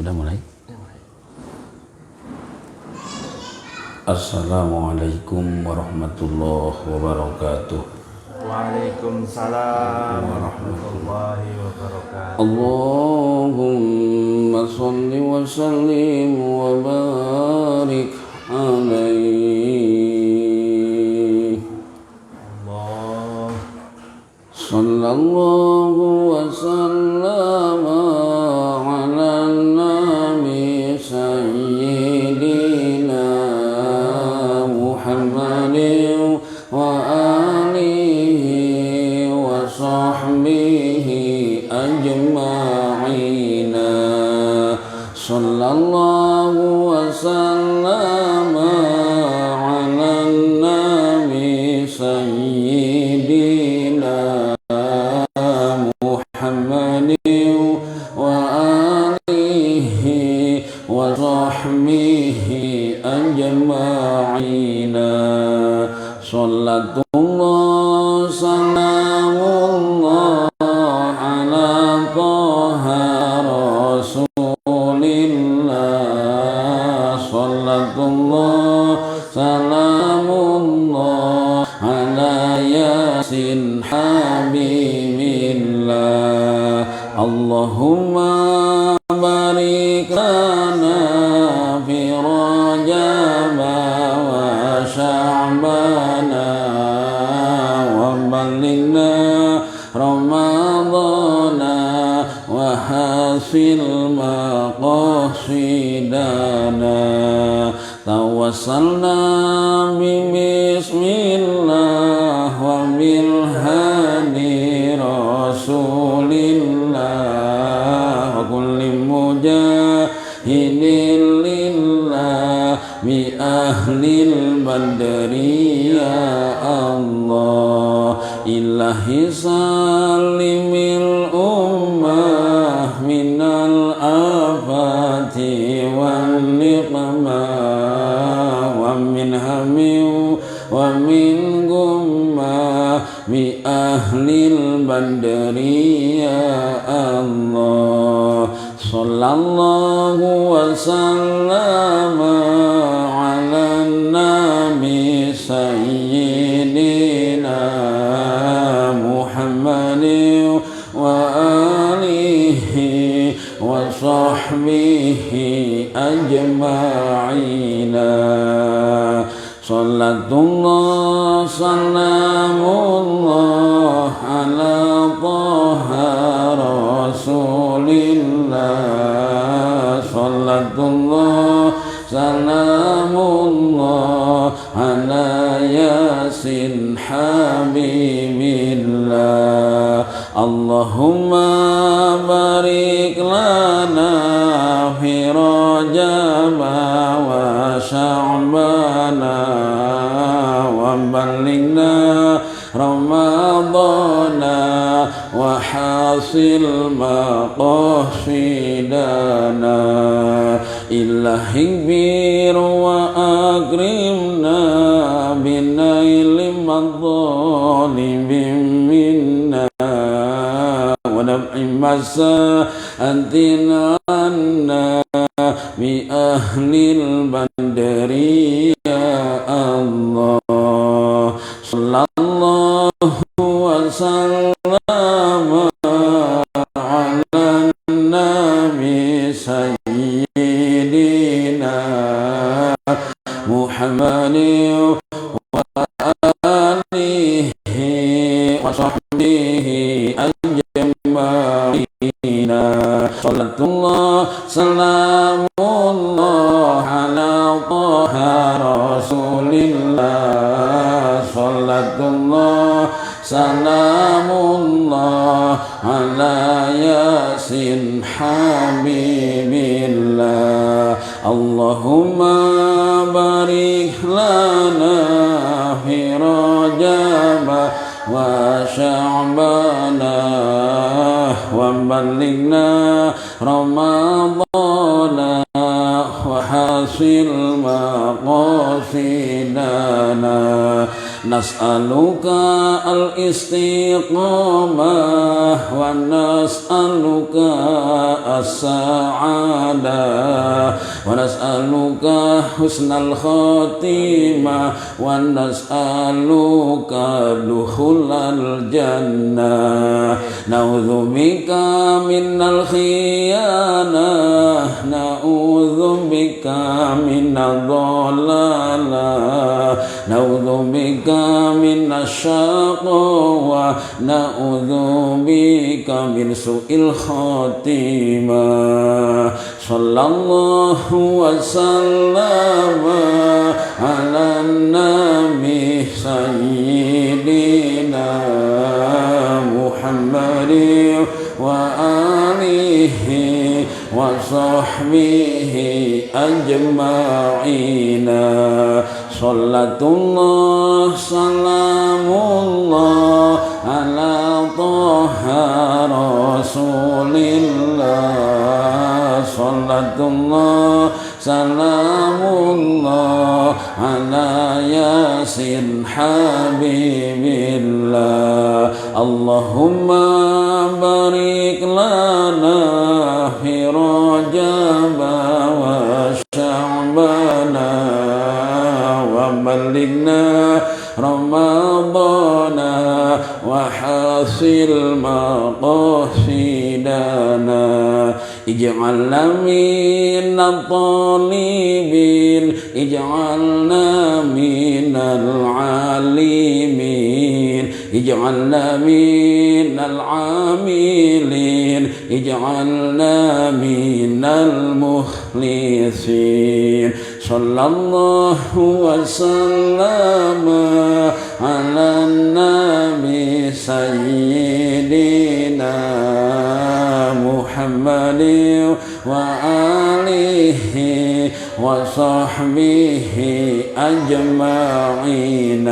Udah mulai? Assalamualaikum warahmatullahi wabarakatuh. Waalaikumsalam warahmatullahi wabarakatuh. Allahumma salli wa sallim wa barik alaihi. Allah Sallallahu wa sallama ala nabi sayyidina Muhammadin wa alihi wa sahbihi ajma'ina. Sallallahu wa sallama ala nabi sayyidina Muhammadin wa alihi wa sahbihi ajma'ina. Salatullah salamullah ala Taha Rasulillah. Salatullah salamullah ala Yasin Habibillah. Allahumma barik lana fi Rajab wa Sya'bana wa ballighna Ramadana wa hasil maqasidana. Tawassalna bismillah wa bil hadi rasulillah wa kulli mujahidin lillah bi ahlil badri ya Allah. Ilahi salimil ummah minal afati wal niqmah wa min hamin wa min gumma bi ahlil badri ya Allah. Sallallahu wa sallama ala nabi sayyidina Muhammadin wa alihi wa sahbihi ajma'ina. Salatullah salamullah ala Taha Rasulillah. Salatullah salamullah ala Yasin Habibillah. Allahumma barik lana fi Rajab wa Sya'bana wa ballighna Ramadana wa hasil maqasidana. Ilahi bir wa akrimna binaili madzalim minna wa nab'i masa'atina anna bi ahlil badri ya Allah. Sallallahu wa sallama ala nabi sayyidina Muhammadin wa alihi wa sahbihi ajma'ina. Salatullah salamullah ala Taha Rasulillah. Salatullah salamullah ala Yasin Habibillah. Allahumma barik lana fi Rajab wa Sya'bana wa ballighna Ramadana wa hasil maqasidana. nas'aluka al-istiqamah wa nas'aluka as-sa'adah wa nas'aluka husnal khatimah wa nas'aluka dukhulal jannah na'udzubika minal khiyanah na'udzubika minadh dhalalah na'udzubika minasyaqwa na'udzubika min su'il khatimah sallallahu wa sallama ala nabi sayyidina Muhammadin wa alihi wa sahbihi ajma'ina Salatullah salamullah ala taha rasulillah Salatullah salamullah ala yasin habibillah Allahumma barik lana fi Rajab wa Sya'bana بلغنا رمضان وحاصل مقاصدنا اجعلنا من الطالبين اجعلنا من العالمين اجعلنا من العاملين اجعلنا من المخلصين صلى الله وسلم على النبي سيدنا محمد وآله وصحبه أجمعين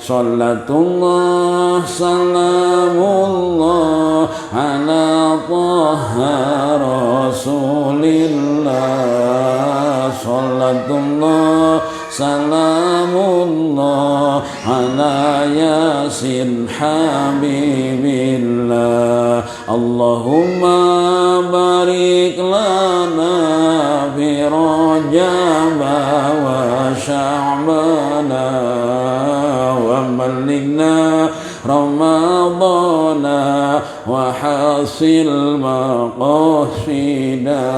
صلاة الله سلام الله على طه رسول الله صلاة الله سلام الله على ياسين حبيب الله اللهم بارك لنا في رجب وشعبان وبلغنا رمضان وحاصل مقاصدنا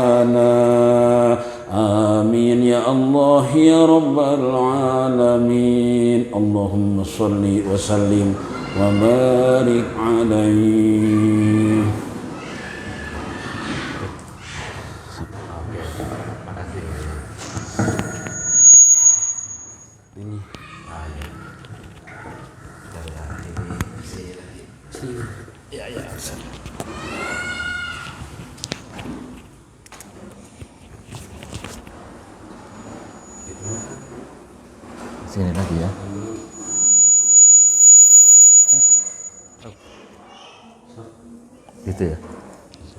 آمين يا الله يا رب العالمين اللهم صل وسلم وبارك عليه. Sini lagi ya. Gitu ya.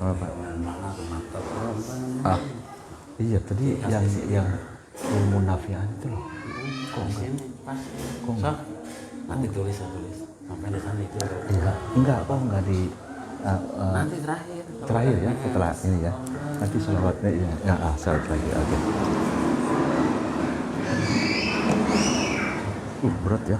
Apa? Ah, iya tadi yang ilmu nafian itu loh. Kok enggak? Kok enggak? Nanti tulis sampai di sana itu. Iya, enggak kok enggak di nanti terakhir. Terakhir ya, setelah ini ya. Nanti salawatnya ya. Salawat lagi. Oke. Berat ya.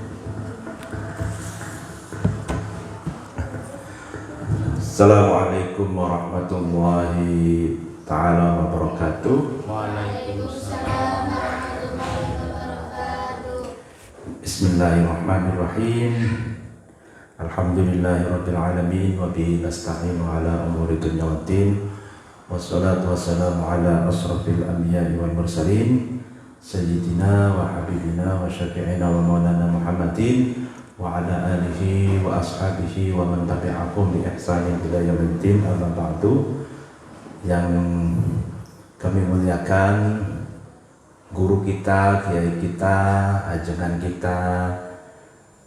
Assalamualaikum warahmatullahi ta'ala wabarakatuh. Waalaikumsalam. Bismillahirrahmanirrahim. Alhamdulillahirabbil alamin wa bihi nasta'inu ala umuri dunya waddin. Wassalatu wassalamu ala asrafil anbiya'i wal mursalin. Sayyidina wa habibina wa syafi'ina wa maulana Muhammadin wa ala alihi wa ashabihi wa man tabi'akum bi ihsanin ila yaumiddin. Amma ba'du. Yang kami muliakan guru kita, kiai kita, ajengan kita,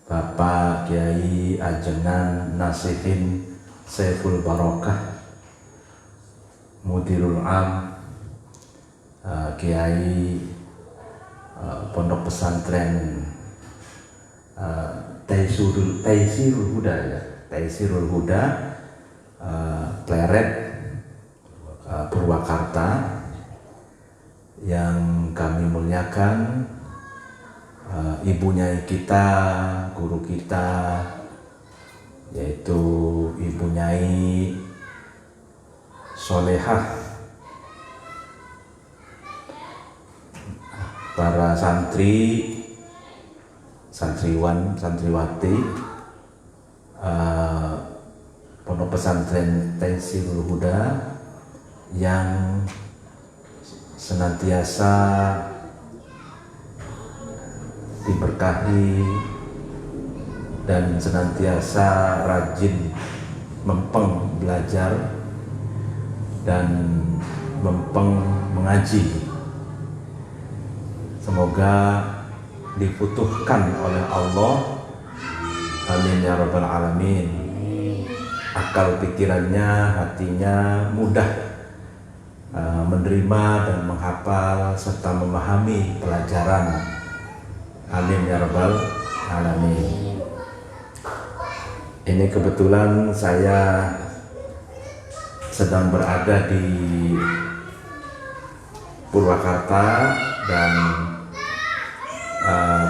Bapak Kiai Ajengan Nasihin Saiful Barokah, Mudirul Am, Kiai Pondok Pesantren Taisirul Huda ya, Taisirul Huda, Pleret, Purwakarta, yang kami muliakan ibunya kita, guru kita, yaitu Ibu Nyai Solehah, para santri, santriwan, santriwati, pondok pesantren Taisirul Huda yang senantiasa diberkahi dan senantiasa rajin mempeng belajar dan mempeng mengaji. Semoga diputuhkan oleh Allah, amin ya rabbal alamin, akal pikirannya, hatinya mudah menerima dan menghafal serta memahami pelajaran, amin ya rabbal alamin. Ini kebetulan saya sedang berada di Purwakarta dan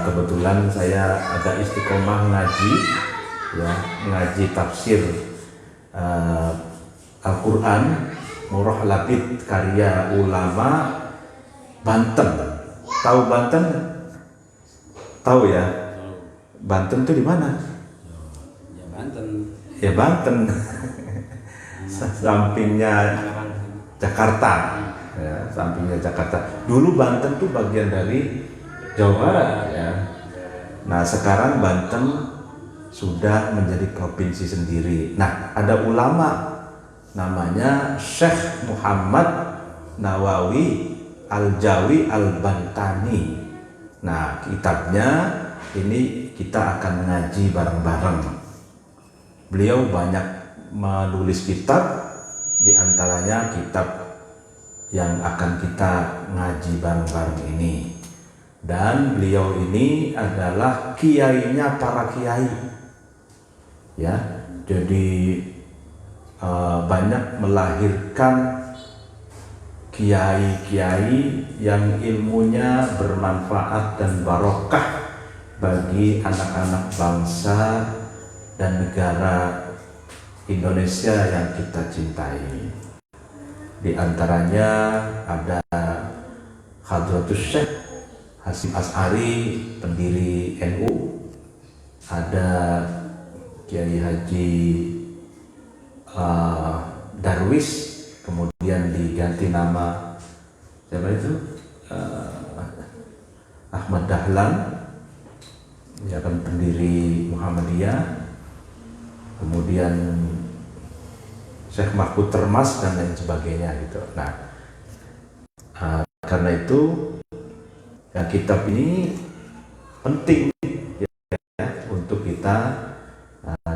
kebetulan saya ada istiqomah ngaji, ya, ngaji tafsir Al-Quran Murah Labid karya ulama Banten. Tahu Banten? Tahu ya? Banten itu di mana? Ya Banten. Ya Banten. Sampingnya Jakarta. Ya, sampingnya Jakarta. Dulu Banten tuh bagian dari Jawa Barat ya. Nah sekarang Banten sudah menjadi provinsi sendiri. Nah ada ulama namanya Syekh Muhammad Nawawi Al-Jawi Al-Bantani. Nah kitabnya ini kita akan ngaji bareng-bareng. Beliau banyak menulis kitab, diantaranya kitab yang akan kita ngaji bareng-bareng ini. Dan beliau ini adalah kiainya para kiai, ya. Jadi banyak melahirkan kiai-kiai yang ilmunya bermanfaat dan barokah bagi anak-anak bangsa dan negara Indonesia yang kita cintai. Di antaranya ada Hadratus Syekh Hasyim Asy'ari, pendiri NU, ada Kiai Haji Darwis, kemudian diganti nama siapa itu? Ahmad Dahlan, ya kan, pendiri Muhammadiyah, kemudian Syekh Mahfud Termas dan lain sebagainya gitu. Nah, karena itu ya, kitab ini penting ya, untuk kita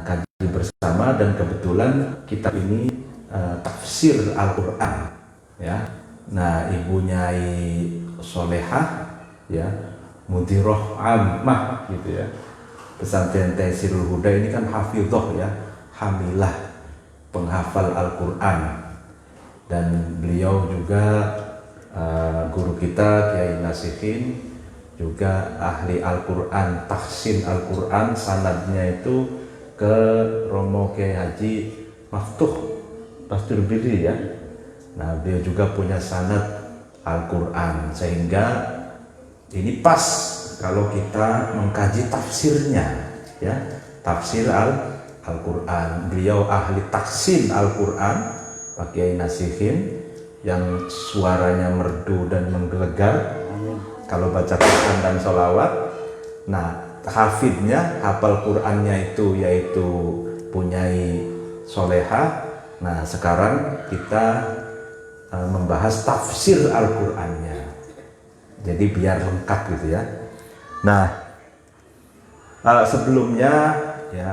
kaji bersama, dan kebetulan kitab ini tafsir Al-Quran ya. Nah Ibu Nyai Solehah ya, Mudiroh Ammah gitu ya, pesantren Taisirul Huda ini kan hafidhoh ya, hamilah, penghafal Al-Quran, dan beliau juga guru kita Kiai Nasihin, juga ahli Al-Quran, tahsin Al-Quran, sanadnya itu ke Romo Kiai Haji Maftuh Pastur Bidi ya. Nah beliau juga punya sanad Al-Quran, sehingga ini pas kalau kita mengkaji tafsirnya ya, tafsir Al-Quran. Beliau ahli tahsin Al-Quran, Pak Kiai Nasihin, yang suaranya merdu dan menggelegar kalau baca Quran dan sholawat. Nah hafidnya, hafal Qurannya itu yaitu Punyai Solehah. Nah sekarang kita membahas tafsir Al-Qurannya, jadi biar lengkap gitu ya. Nah sebelumnya ya,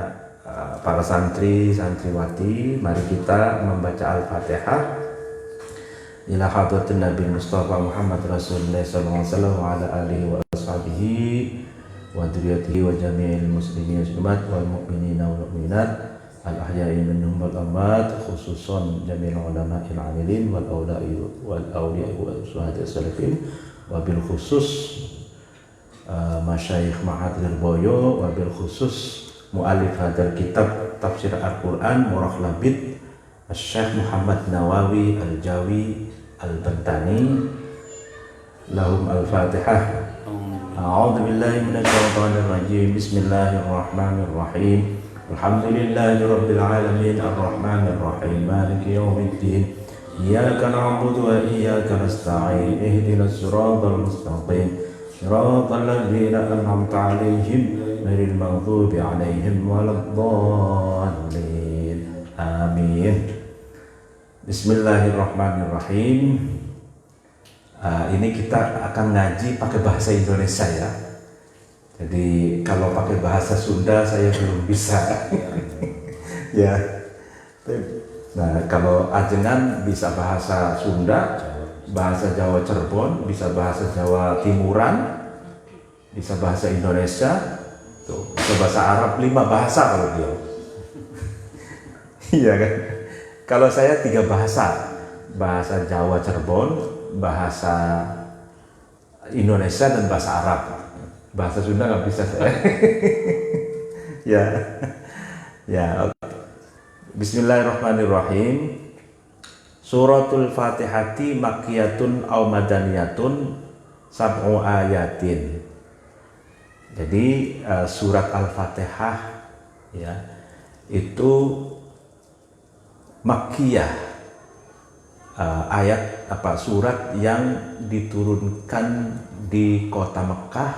para santri santriwati, mari kita membaca Al-Fatihah ila hadratin Nabi Mustafa Muhammad Rasulullah sallallahu alaihi wa ala alihi wa ashabihi وذريته وجميع المسلمين والمسلمات والمؤمنين والمؤمنات الأحياء منهم والأموات خصوصا جميع العلماء العاملين والأولياء والشهداء الصالحين وبالخصوص مشايخ معهد Lirboyo وبالخصوص مؤلف هذا الكتاب تفسير القرآن مرخ labid الشيخ محمد نواوي الجاوي البنتاني لهم الفاتحة. أعوذ بالله من الشيطان الرجيم بسم الله الرحمن الرحيم الحمد لله رب العالمين الرحمن الرحيم مالك يوم الدين إياك نعبد وإياك نستعين اهدنا الصراط المستقيم صراط الذين أنعمت عليهم غير المغضوب عليهم ولا الضالين آمين. Bismillahirrahmanirrahim. Ini kita akan ngaji pakai bahasa Indonesia ya. Jadi kalau pakai bahasa Sunda saya belum bisa. Ya. Nah, kalau ajengan bisa bahasa Sunda, bahasa Jawa Cirebon, bisa bahasa Jawa Timuran, bisa bahasa Indonesia, tuh, bisa bahasa Arab, 5 bahasa kalau dia. Iya kan? Kalau saya 3 bahasa, bahasa Jawa Cirebon, bahasa Indonesia dan bahasa Arab. Bahasa Sunda nggak bisa saya. Ya, ya. Bismillahirrahmanirrahim. Suratul Fatihati makkiyatun aw madaniyatun sab'u ayatin. Jadi surat Al-Fatihah ya itu makkiyah, ayat surat yang diturunkan di kota Mekah,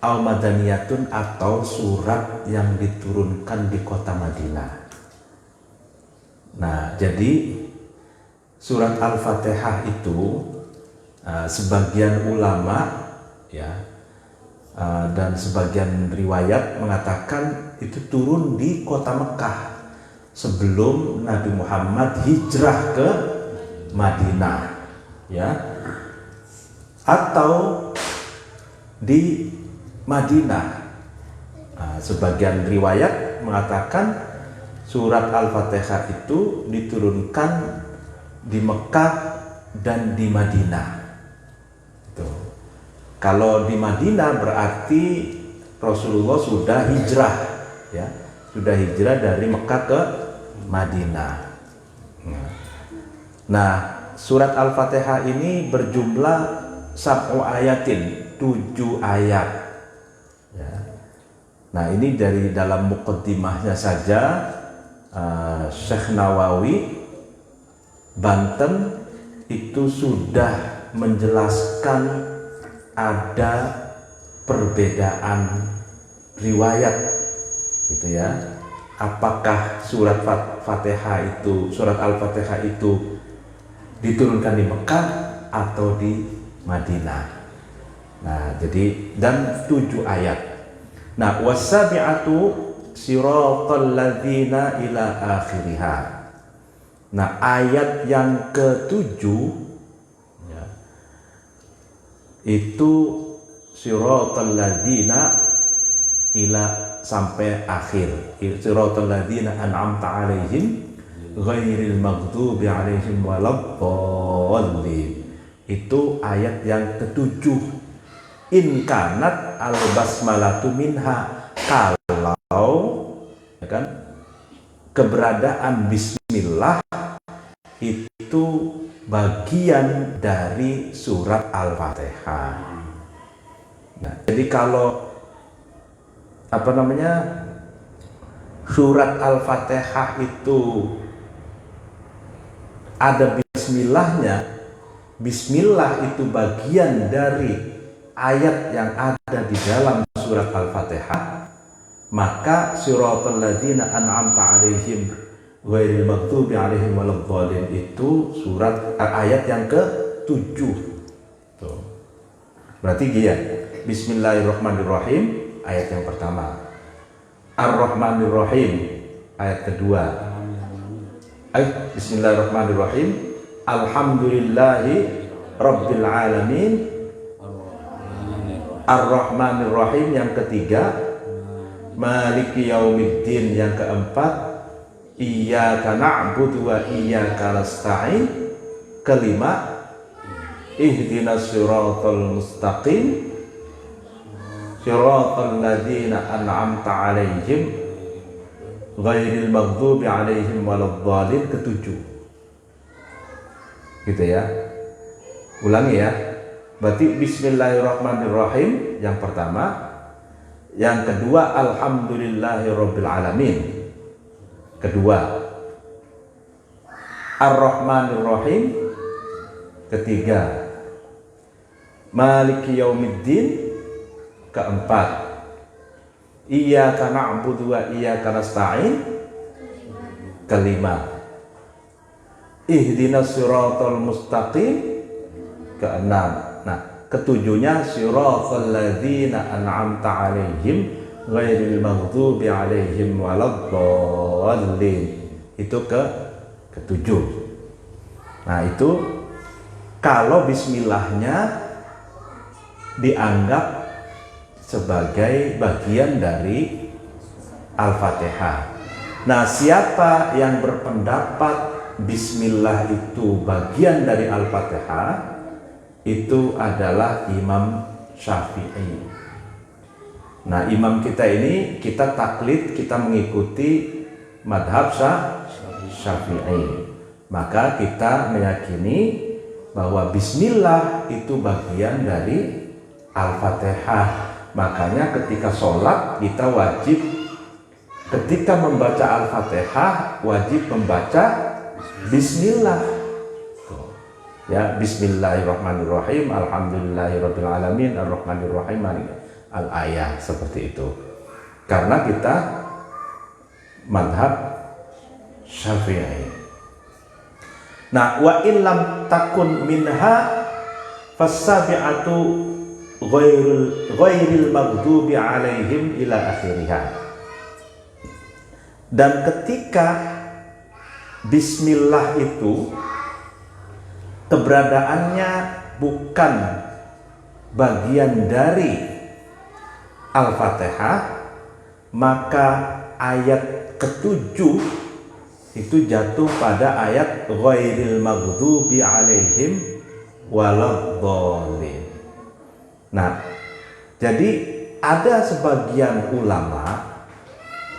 aw madaniyatun atau surat yang diturunkan di kota Madinah. Nah, jadi surat Al-Fatihah itu sebagian ulama ya dan sebagian riwayat mengatakan itu turun di kota Mekah sebelum Nabi Muhammad hijrah ke Madinah ya, atau di Madinah. Sebagian riwayat mengatakan surat Al-Fatihah itu diturunkan di Mekah dan di Madinah. Tuh. Kalau di Madinah berarti Rasulullah sudah hijrah ya, sudah hijrah dari Mekah ke Madinah. Nah, surat Al-Fatihah ini berjumlah sab'u ayatin, 7 ayat. Ya. Nah, ini dari dalam muqaddimahnya saja Syekh Nawawi Banten itu sudah menjelaskan ada perbedaan riwayat gitu ya. Apakah surat Fatihah itu, surat Al-Fatihah itu diturunkan di Mekah atau di Madinah. Nah, jadi dan 7 ayat. Nah, wasabi'atu siratal ladzina ila akhiriha. Nah, ayat yang ke-7 ya, itu siratal ladzina ila sampai akhir. Siratal ladzina an'amta 'alaihim ghairil maghdubi 'alaihim waladdallin. Itu ayat yang ke-7. In kanat al-basmalatu minha, kalau ya kan keberadaan bismillah itu bagian dari surat Al-Fatihah. Nah, jadi kalau surat Al-Fatihah itu ada bismillahnya, bismillah itu bagian dari ayat yang ada di dalam surat Al-Fatihah, maka siratal ladzina an'amta 'alaihim ghairil maghdubi 'alaihim waladdallin itu surat ayat yang ke-7. Tuh. Berarti dia Bismillahirrahmanirrahim ayat yang pertama, Ar-Rahmanirrahim ayat kedua, Bismillahirrahmanirrahim, Alhamdulillahi Rabbil Alamin Ar-Rahmanir Rahim yang ketiga, Maliki Yaumiddin yang keempat, Iyyaka na'budu wa iyyaka nasta'in, kelima, Ihdinas siratal mustaqim, siratal ladzina an'amta 'alaihim ghairil maghdubi 'alaihim waladdallin, ketujuh. Gitu ya. Ulangi ya. Berarti bismillahirrahmanirrahim yang pertama, yang kedua alhamdulillahirabbil alamin, kedua Ar-Rahmanir-Rahim, ketiga Maliki Yaumiddin, keempat Iyyaka na'budu wa iyyaka nasta'in, kelima Ihdinas siratal mustaqim, keenam. Nah, ketujuhnya siratal ladzina an'amta 'alaihim ghairil maghdubi 'alaihim waladdallin. Itu ketujuh. Nah, itu kalau bismillahnya dianggap sebagai bagian dari Al-Fatihah. Nah, siapa yang berpendapat bismillah itu bagian dari Al-Fatihah, itu adalah Imam Syafi'i. Nah, imam kita ini kita taklid, kita mengikuti madhab Syafi'i. Maka kita meyakini bahwa bismillah itu bagian dari Al-Fatihah. Makanya ketika sholat kita wajib, ketika membaca Al-Fatihah wajib membaca bismillah. Ya, bismillahirrahmanirrahim, alhamdulillahirabbil alamin, arrahmanirrahim, al-ayah, seperti itu. Karena kita madhab Syafi'i. Nah, wa in lam takun minha fasabi'atu ghairil maghdubi alaihim ila akhiriha. Dan ketika bismillah itu keberadaannya bukan bagian dari Al-Fatihah, maka ayat ketujuh itu jatuh pada ayat ghairil maghdubi alaihim waladdallin. Nah, jadi ada sebagian ulama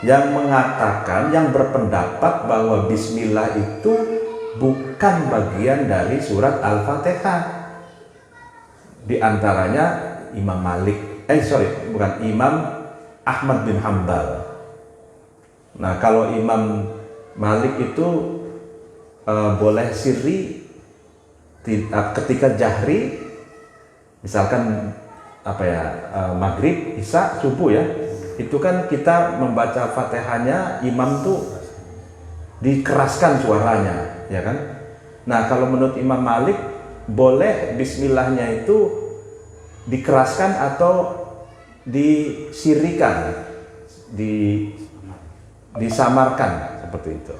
yang mengatakan, yang berpendapat bahwa bismillah itu bukan bagian dari surat Al-Fatihah. Di antaranya Imam Imam Ahmad bin Hanbal. Nah, kalau Imam Malik itu boleh sirri ketika jahri, misalkan maghrib, isya, subuh ya, itu kan kita membaca Fatihahnya, imam tuh dikeraskan suaranya, ya kan? Nah, kalau menurut Imam Malik boleh bismillahnya itu dikeraskan atau disirikan, disamarkan seperti itu.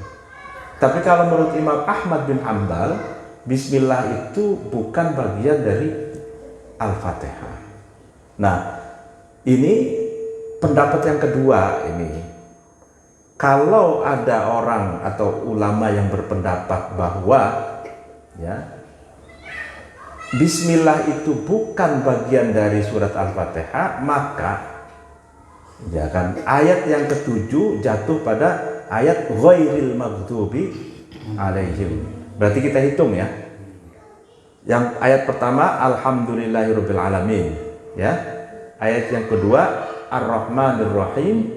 Tapi kalau menurut Imam Ahmad bin Hanbal, bismillah itu bukan bagian dari Al-Fatihah. Nah, ini pendapat yang kedua ini. Kalau ada orang atau ulama yang berpendapat bahwa ya, bismillah itu bukan bagian dari surat Al-Fatihah, maka ya kan, ayat yang ketujuh jatuh pada ayat ghairil maghdubi alaihim. Berarti kita hitung ya. Yang ayat pertama alhamdulillahirabbil alamin, ya. Ayat yang kedua Ar-Rahmanir-Rahim,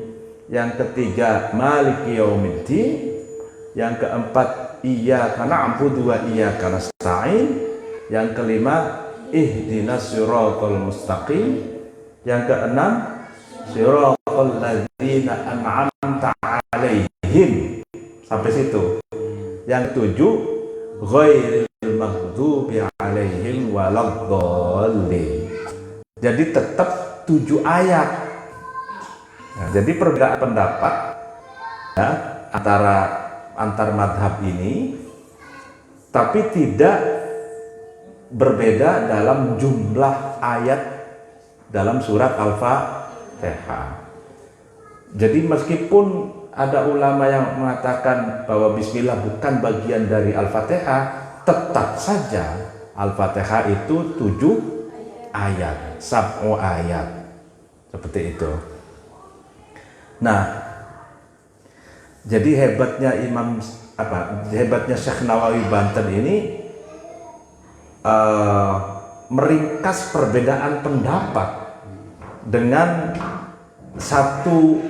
yang ketiga Maliki Yaumiddin, yang keempat Iyyaka na'budu wa iyyaka nasta'in, yang kelima Ihdinas siratal mustaqim, yang keenam siratal ladzina an'amta 'alaihim, sampai situ. Yang ketujuh ghairil maghdubi 'alaihim waladdallin. Jadi tetap 7 ayat. Nah, jadi perbedaan pendapat ya, antar madhab ini, tapi tidak berbeda dalam jumlah ayat dalam surat Al-Fatihah. Jadi meskipun ada ulama yang mengatakan bahwa bismillah bukan bagian dari Al-Fatihah, tetap saja Al-Fatihah itu 7 ayat, 7 ayat. Seperti itu. Nah, jadi hebatnya hebatnya Syekh Nawawi Banten ini meringkas perbedaan pendapat dengan satu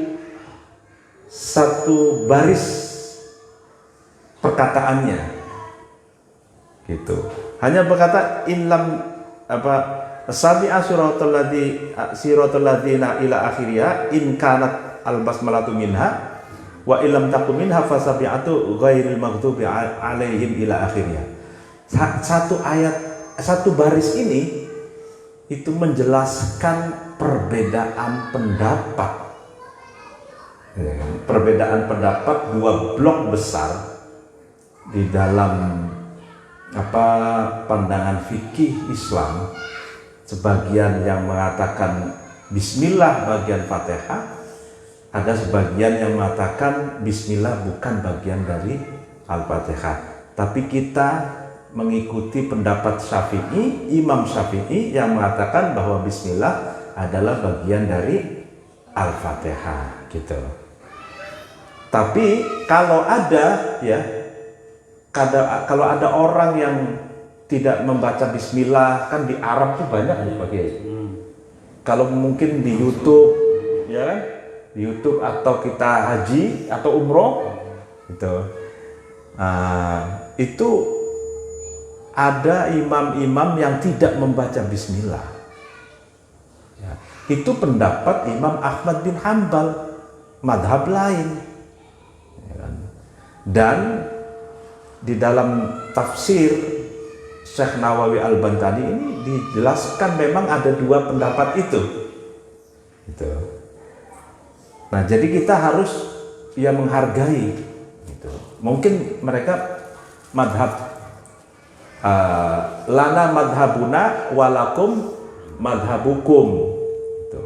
baris perkataannya, gitu. Hanya berkata inlam sabi'a siratal ladzina ila akhiriha in kanat al basmalatu minha wa illam takun minha fasabi'atu ghairil maghdubi alaihim ila akhiriha. Satu baris ini itu menjelaskan perbedaan pendapat. Perbedaan pendapat 2 blok besar di dalam pandangan fikih Islam. Sebagian yang mengatakan bismillah bagian Fatihah, ada sebagian yang mengatakan bismillah bukan bagian dari Al-Fatihah. Tapi kita mengikuti pendapat Syafi'i, Imam Syafi'i yang mengatakan bahwa bismillah adalah bagian dari Al-Fatihah, gitu. Tapi kalau ada orang yang tidak membaca bismillah, kan di Arab tuh banyak ya Pak Kiai. Kalau mungkin di YouTube, ya kan? Di YouTube atau kita haji atau umroh, gitu. Itu ada imam-imam yang tidak membaca bismillah. Ya. Itu pendapat Imam Ahmad bin Hanbal, madhab lain. Ya kan? Dan di dalam tafsir Syekh Nawawi Al-Bantani ini dijelaskan memang ada 2 pendapat itu. Gitu. Nah, jadi kita harus menghargai. Gitu. Mungkin mereka madhab lana madhabuna walakum madhabukum. Gitu.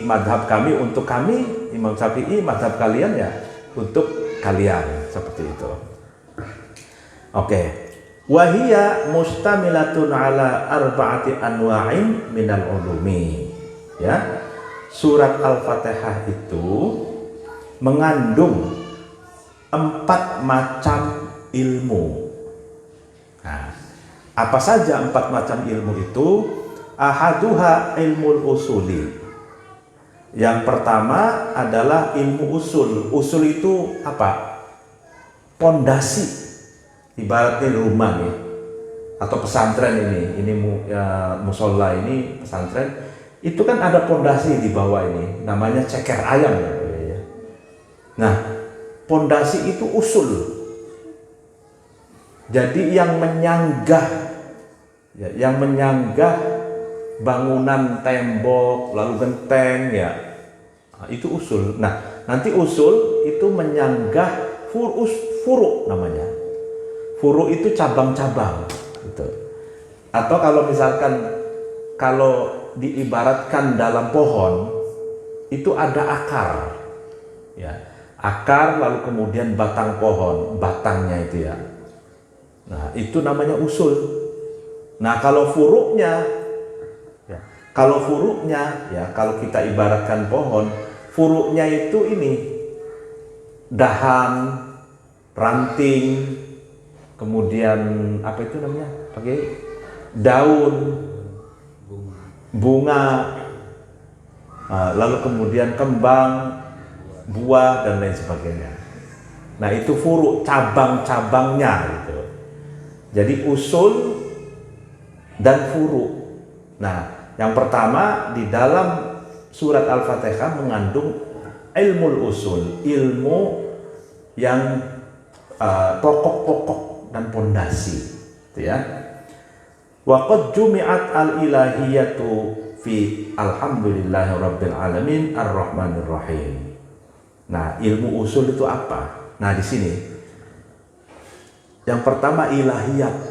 Madhab kami untuk kami, Imam Syafi'i, madhab kalian ya untuk kalian, seperti itu. Oke. Wahia mustamilatun ala arba'ati anwa'in minal ulumi. Ya. Surat Al-Fatihah itu mengandung 4 macam ilmu. Nah, apa saja 4 macam ilmu itu? Ahaduha ilmul usuli. Yang pertama adalah ilmu usul. Usul itu apa? Pondasi. Ibaratnya rumah nih, atau pesantren ini musola ini pesantren, itu kan ada pondasi di bawah ini, namanya ceker ayam ya. Nah, pondasi itu usul. Jadi yang menyanggah bangunan, tembok, lalu genteng ya, itu usul. Nah, nanti usul itu menyanggah furu namanya. Furu itu cabang-cabang gitu. Atau kalau misalkan diibaratkan dalam pohon itu ada akar. Ya. Akar lalu kemudian batang pohon, batangnya itu ya. Nah, itu namanya usul. Nah, kalau furuknya kalau kita ibaratkan pohon, furuknya itu ini dahan, ranting, kemudian apa itu namanya pakai daun, bunga, lalu kemudian kembang, buah dan lain sebagainya. Nah, itu furu, cabang-cabangnya gitu. Jadi usul dan furu. Nah, yang pertama di dalam surat Al-Fatihah mengandung ilmu usul, ilmu yang pokok-pokok dan pondasi, gitu ya. Wa qad jumi'at al-ilahiyatu fi alhamdulillahirabbil alamin arrahmanir rahim. Nah, ilmu usul itu apa? Nah, di sini yang pertama ilahiyat.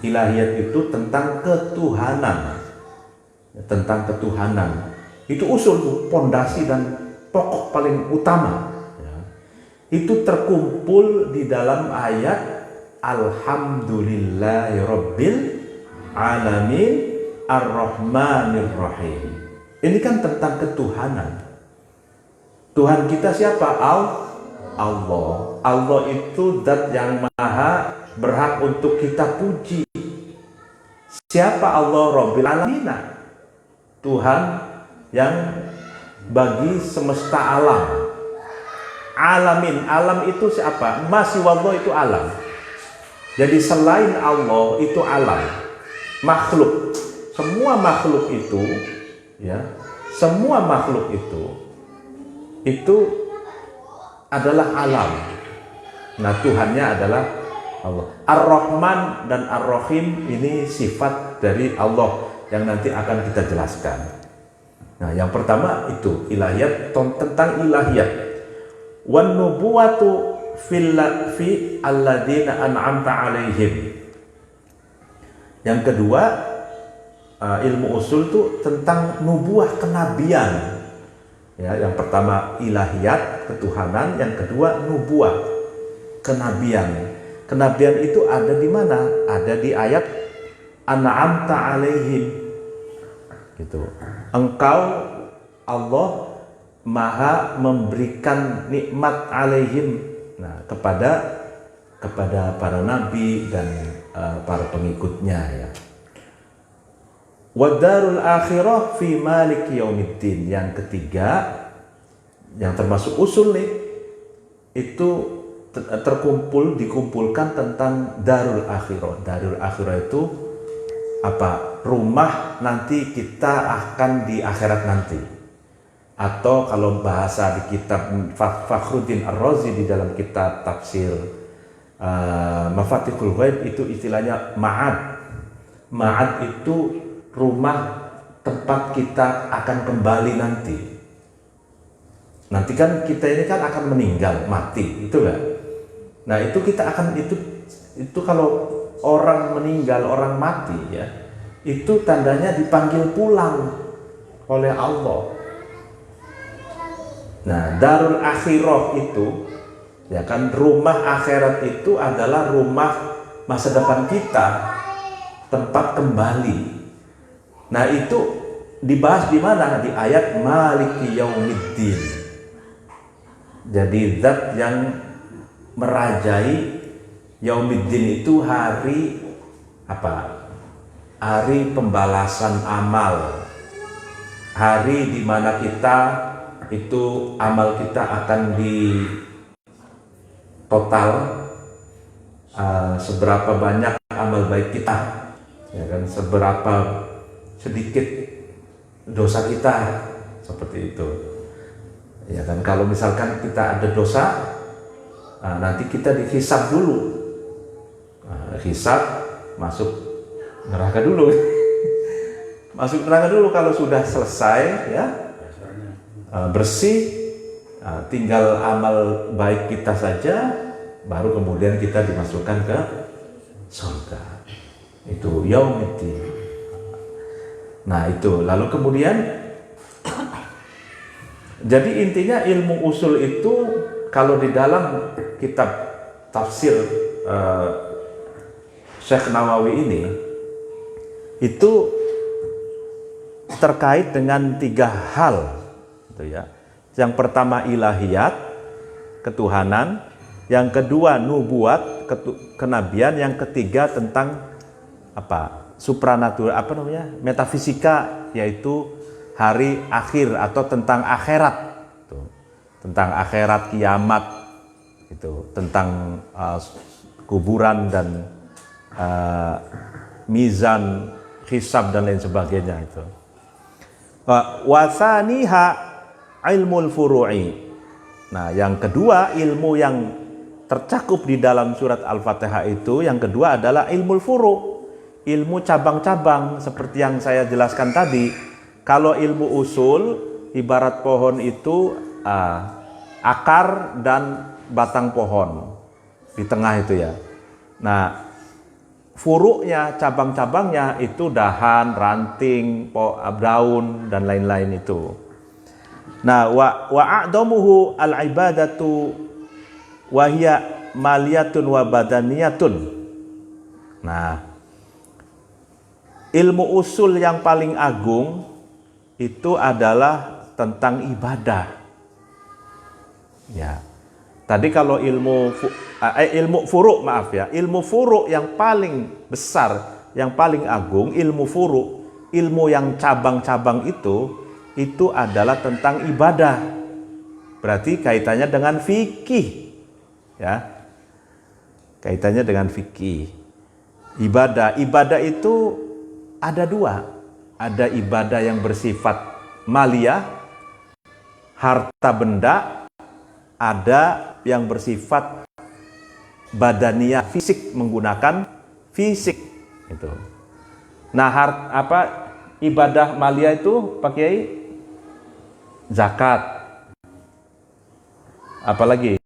Ilahiyat itu tentang ketuhanan. tentang ketuhanan. Itu usul, pondasi dan pokok paling utama. Ya. Itu terkumpul di dalam ayat Alhamdulillahirabbil alamin ar-rahmanir rahim. Ini kan tentang ketuhanan. Tuhan kita siapa? Allah. Allah itu zat yang maha berhak untuk kita puji. Siapa Allah? Rabbil alamin. Tuhan yang bagi semesta alam. Alamin, alam itu siapa? Masih wallah itu alam. Jadi selain Allah itu alam, makhluk. Semua makhluk itu, ya, semua makhluk itu adalah alam. Nah, Tuhannya adalah Allah. Ar-Rahman dan Ar-Rahim ini sifat dari Allah yang nanti akan kita jelaskan. Nah, yang pertama itu ilahiyat, tentang ilahiyat. Wan nubuwatu fi alladzina an'amta alaihim. Yang kedua, ilmu usul itu tentang nubuah, kenabian. Ya, yang pertama ilahiyat, ketuhanan, yang kedua nubuah, kenabian. Kenabian itu ada di mana? Ada di ayat an'amta alaihim. Gitu. Engkau Allah Maha memberikan nikmat alaihim, nah, kepada para nabi dan para pengikutnya, ya. Wadarul akhirah fi maliki yaumiddin. Yang ketiga, yang termasuk usul nih, itu dikumpulkan tentang darul akhirah. Darul akhirah itu apa? Rumah nanti kita akan di akhirat nanti. Atau kalau bahasa di kitab Fakhruddin Ar-Razi di dalam kitab tafsir Mafatihul Ghaib itu istilahnya ma'ad. Ma'ad itu rumah tempat kita akan kembali nanti. Nanti kan kita ini kan akan meninggal, mati, itu kan. Nah, itu kita akan itu kalau orang meninggal, orang mati, ya, itu tandanya dipanggil pulang oleh Allah. Nah, darul akhirah itu, ya kan, rumah akhirat itu adalah rumah masa depan kita, tempat kembali. Nah, itu dibahas di mana? Di ayat Maliki Yaumiddin. Jadi zat yang merajai Yaumiddin itu hari apa? Hari pembalasan amal. Hari di mana kita itu amal kita akan di total, seberapa banyak amal baik kita, ya kan, seberapa sedikit dosa kita, seperti itu, ya kan. Kalau misalkan kita ada dosa, nanti kita dihisab dulu, hisab, masuk neraka dulu. Masuk neraka dulu. Kalau sudah selesai, ya, bersih, tinggal amal baik kita saja, baru kemudian kita dimasukkan ke surga. Itu yaumiddin. Nah, itu lalu kemudian jadi intinya ilmu usul itu kalau di dalam kitab tafsir Syekh Nawawi ini itu terkait dengan 3 hal. Ya. Yang pertama ilahiyat, ketuhanan, yang kedua nubuat, kenabian, yang ketiga tentang apa? Supranatural, apa namanya? Metafisika, yaitu hari akhir atau tentang akhirat. Tentang akhirat, kiamat, itu tentang kuburan dan mizan, hisab dan lain sebagainya itu. Wasaniha ilmul furu'i. Nah, yang kedua, ilmu yang tercakup di dalam surat Al-Fatihah itu, yang kedua adalah ilmul furu', ilmu cabang-cabang seperti yang saya jelaskan tadi. Kalau ilmu usul ibarat pohon itu akar dan batang pohon di tengah itu, ya. Nah, furuknya, cabang-cabangnya itu dahan, ranting, daun dan lain-lain itu. Nah, wa a'damuhu al-ibadatu wa hiya maliyatun wa badaniyatun. Nah, ilmu usul yang paling agung itu adalah tentang ibadah. Ya. Tadi kalau ilmu furuk, maaf ya, ilmu furuk yang paling besar, yang paling agung, ilmu furuk, ilmu yang cabang-cabang itu adalah tentang ibadah. Berarti kaitannya dengan fikih. Ya. Kaitannya dengan fikih. Ibadah itu ada dua. Ada ibadah yang bersifat maliyah, harta benda, ada yang bersifat badaniyah, fisik, menggunakan fisik itu. Nah, ibadah maliyah itu pakai zakat. Apalagi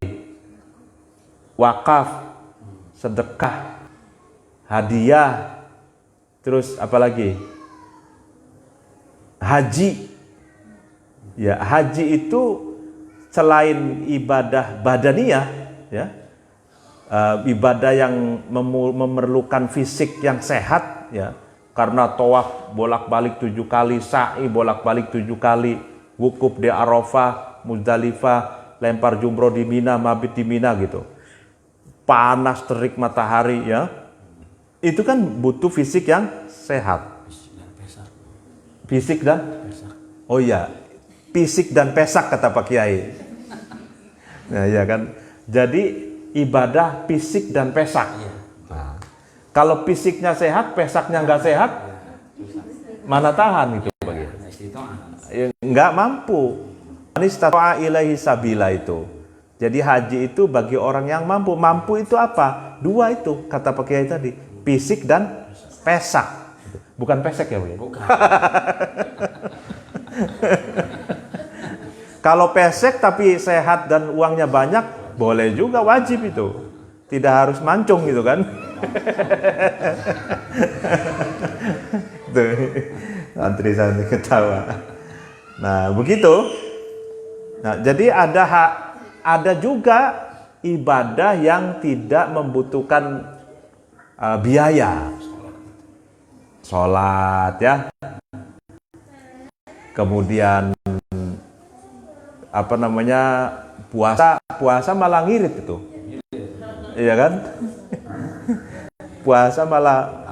wakaf, sedekah, hadiah, terus apalagi haji. Ya, haji itu selain ibadah badaniyah, ya, ibadah yang memerlukan fisik yang sehat, ya, karena tawaf bolak-balik 7 kali, sa'i bolak-balik 7 kali, wukuf di Arafah, Muzdalifah, lempar jumroh di Mina, mabit di Mina gitu. Panas terik matahari, ya. Itu kan butuh fisik yang sehat. Fisik dan oh iya, fisik dan pesak kata Pak Kiai. Nah, ya kan. Jadi ibadah fisik dan pesak. Nah, kalau fisiknya sehat, pesaknya nggak sehat, mana tahan itu Pak Kiai? Nggak mampu. Anistata'a ilaihi sabila itu. Jadi haji itu bagi orang yang mampu. Mampu itu apa? Dua itu kata Pak Kiai tadi, fisik dan pesak. Bukan pesek ya, Pak Kiai? Bukan. Kalau pesek tapi sehat dan uangnya banyak, boleh juga, wajib itu. Tidak harus mancung gitu kan. Tuh, santri-santri ketawa. Nah, begitu. Nah, jadi ada juga ibadah yang tidak membutuhkan biaya. Sholat, ya. Kemudian puasa malah ngirit itu. Iya kan? Puasa malah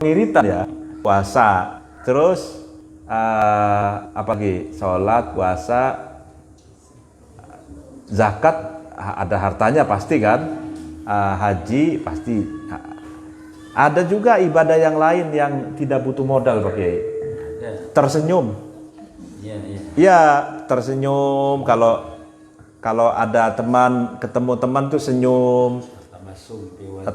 ngiritan ya. Puasa. Terus apa lagi? Sholat, puasa, zakat ada hartanya pasti kan? Haji pasti. Ada juga ibadah yang lain yang tidak butuh modal, Pak Kiai. Tersenyum. Iya, tersenyum. Kalau ada teman, ketemu teman tuh senyum.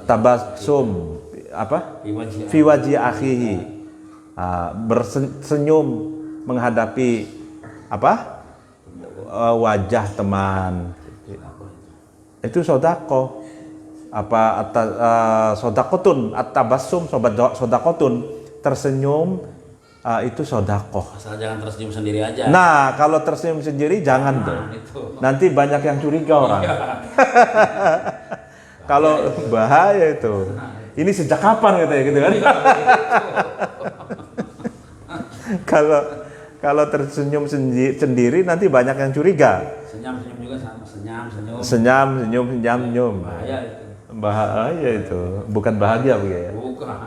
Tabassum apa? Fi wajhi akhihi. Bersenyum menghadapi apa? Wajah teman. Itu sedekah. Sodakotun, at-tabassum, sodakotun, tersenyum, itu sodakoh. Asal jangan tersenyum sendiri aja. Nah, kalau tersenyum sendiri jangan tuh. Nanti banyak yang curiga orang. Kalau bahaya itu. Ini sejak kapan katanya gitu kan? Kalau tersenyum sendiri nanti banyak yang curiga. Senyum juga sama, senyum. Bahaya itu. Bahaya itu, bukan bahagia begitu ya. Bukan.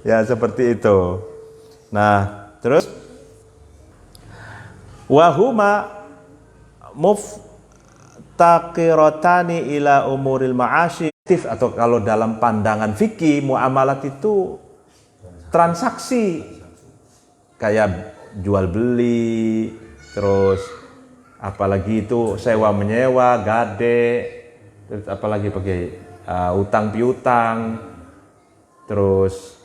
Ya seperti itu. Nah, terus wahuma muftaqiratani ila umuril ma'ashi, atau kalau dalam pandangan fikih muamalat itu transaksi kayak jual beli, terus apalagi itu sewa menyewa, gade, terus apalagi pakai utang piutang, terus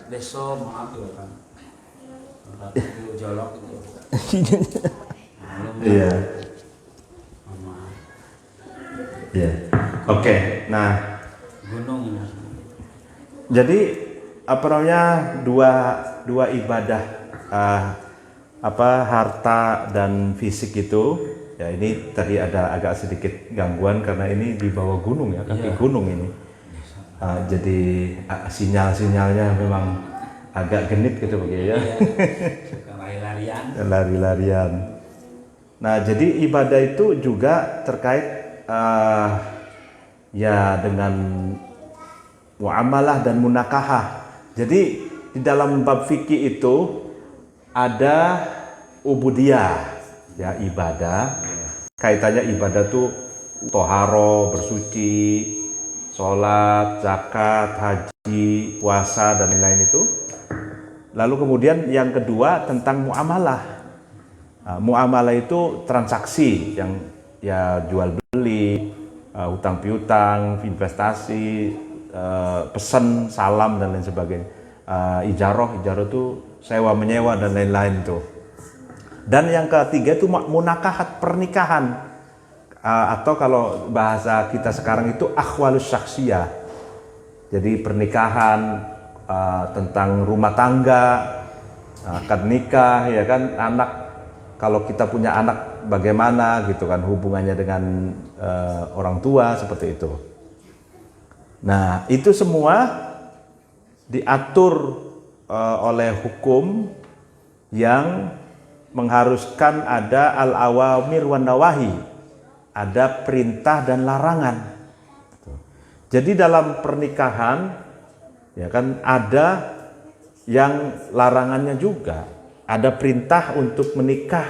Deso maaf ya kan. Jolok itu. Iya. Ya. Oke. Nah, Gunung. jadi apa namanya dua ibadah harta dan fisik itu ya, ini tadi ada agak sedikit gangguan karena ini di bawah gunung ya, kaki gunung ini. Jadi sinyal-sinyalnya memang agak genit gitu begitu ya. Lari-larian. Lari-larian. Nah, jadi ibadah itu juga terkait ya dengan muamalah dan munakahah. Jadi di dalam bab fikih itu ada ubudiyah, ya ibadah. Kaitannya ibadah tuh toharo, bersuci, sholat, zakat, haji, puasa dan lain-lain itu. Lalu kemudian yang kedua tentang muamalah. Muamalah itu transaksi yang ya jual beli, hutang piutang, investasi, pesan, salam dan lain sebagainya. Ijaroh itu sewa menyewa dan lain-lain tuh. Dan yang ketiga itu munakahat, pernikahan, atau kalau bahasa kita sekarang itu akhwalus syaksiyah. Jadi pernikahan tentang rumah tangga, akad nikah, ya kan, anak. Kalau kita punya anak bagaimana gitu kan hubungannya dengan orang tua seperti itu. Nah, itu semua diatur oleh hukum yang mengharuskan ada al-awamir wan nawahi, ada perintah dan larangan. Jadi dalam pernikahan ya kan ada yang larangannya juga, ada perintah untuk menikah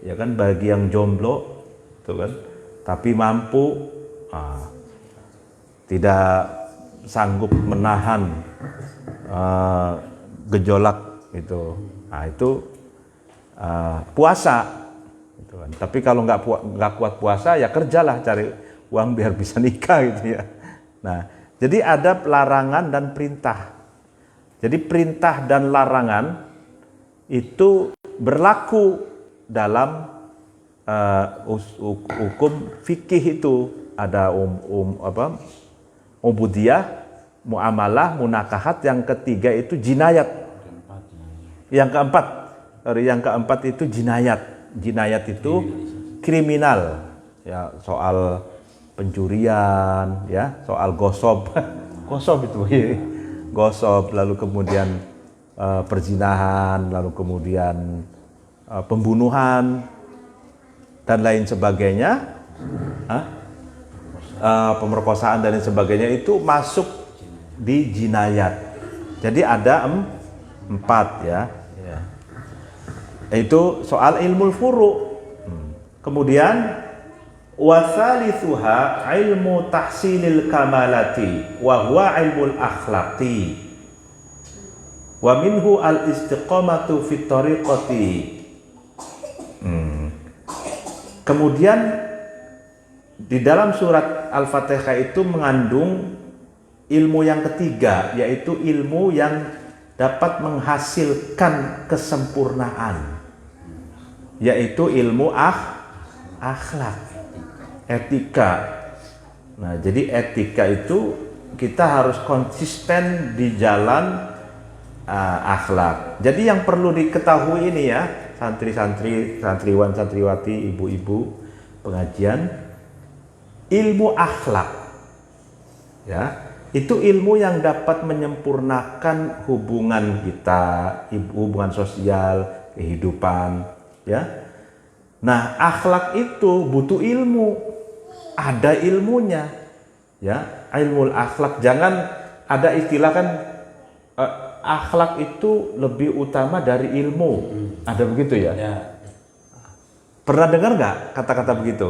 ya kan bagi yang jomblo itu kan, tapi mampu tidak sanggup menahan gejolak itu. Nah, itu puasa gitu kan. Tapi kalau nggak kuat puasa ya kerjalah cari uang biar bisa nikah gitu ya. Nah, jadi ada larangan dan perintah. Jadi perintah dan larangan itu berlaku dalam hukum fikih itu. Ada ubudiyah, muamalah, munakahat. Yang ketiga itu jinayat. Yang keempat itu jinayat. Jinayat itu kriminal. Ya, soal pencurian, ya, soal gosob. Gosob itu, gosob, lalu kemudian perzinahan, lalu kemudian pembunuhan dan lain sebagainya. Pemerkosaan dan lain sebagainya itu masuk di jinayat. Jadi ada 4 ya. Itu soal ilmu furu. Kemudian wasalithuha ilmu tahsilil kamalati wa huwa ilmul akhlaqi wa minhu al istiqamatu fit tariqati. Kemudian di dalam surat Al-Fatihah itu mengandung ilmu yang ketiga, yaitu ilmu yang dapat menghasilkan kesempurnaan, yaitu ilmu akhlak, etika. Nah, jadi etika itu kita harus konsisten di jalan akhlak. Jadi yang perlu diketahui ini ya, santri-santri, santriwan, santriwati, ibu-ibu pengajian, ilmu akhlak ya, itu ilmu yang dapat menyempurnakan hubungan kita, hubungan sosial, kehidupan ya. Nah, akhlak itu butuh ilmu, ada ilmunya ya, ilmu akhlak. Jangan ada istilah kan akhlak itu lebih utama dari ilmu. Ada begitu ya? Pernah dengar nggak kata-kata begitu?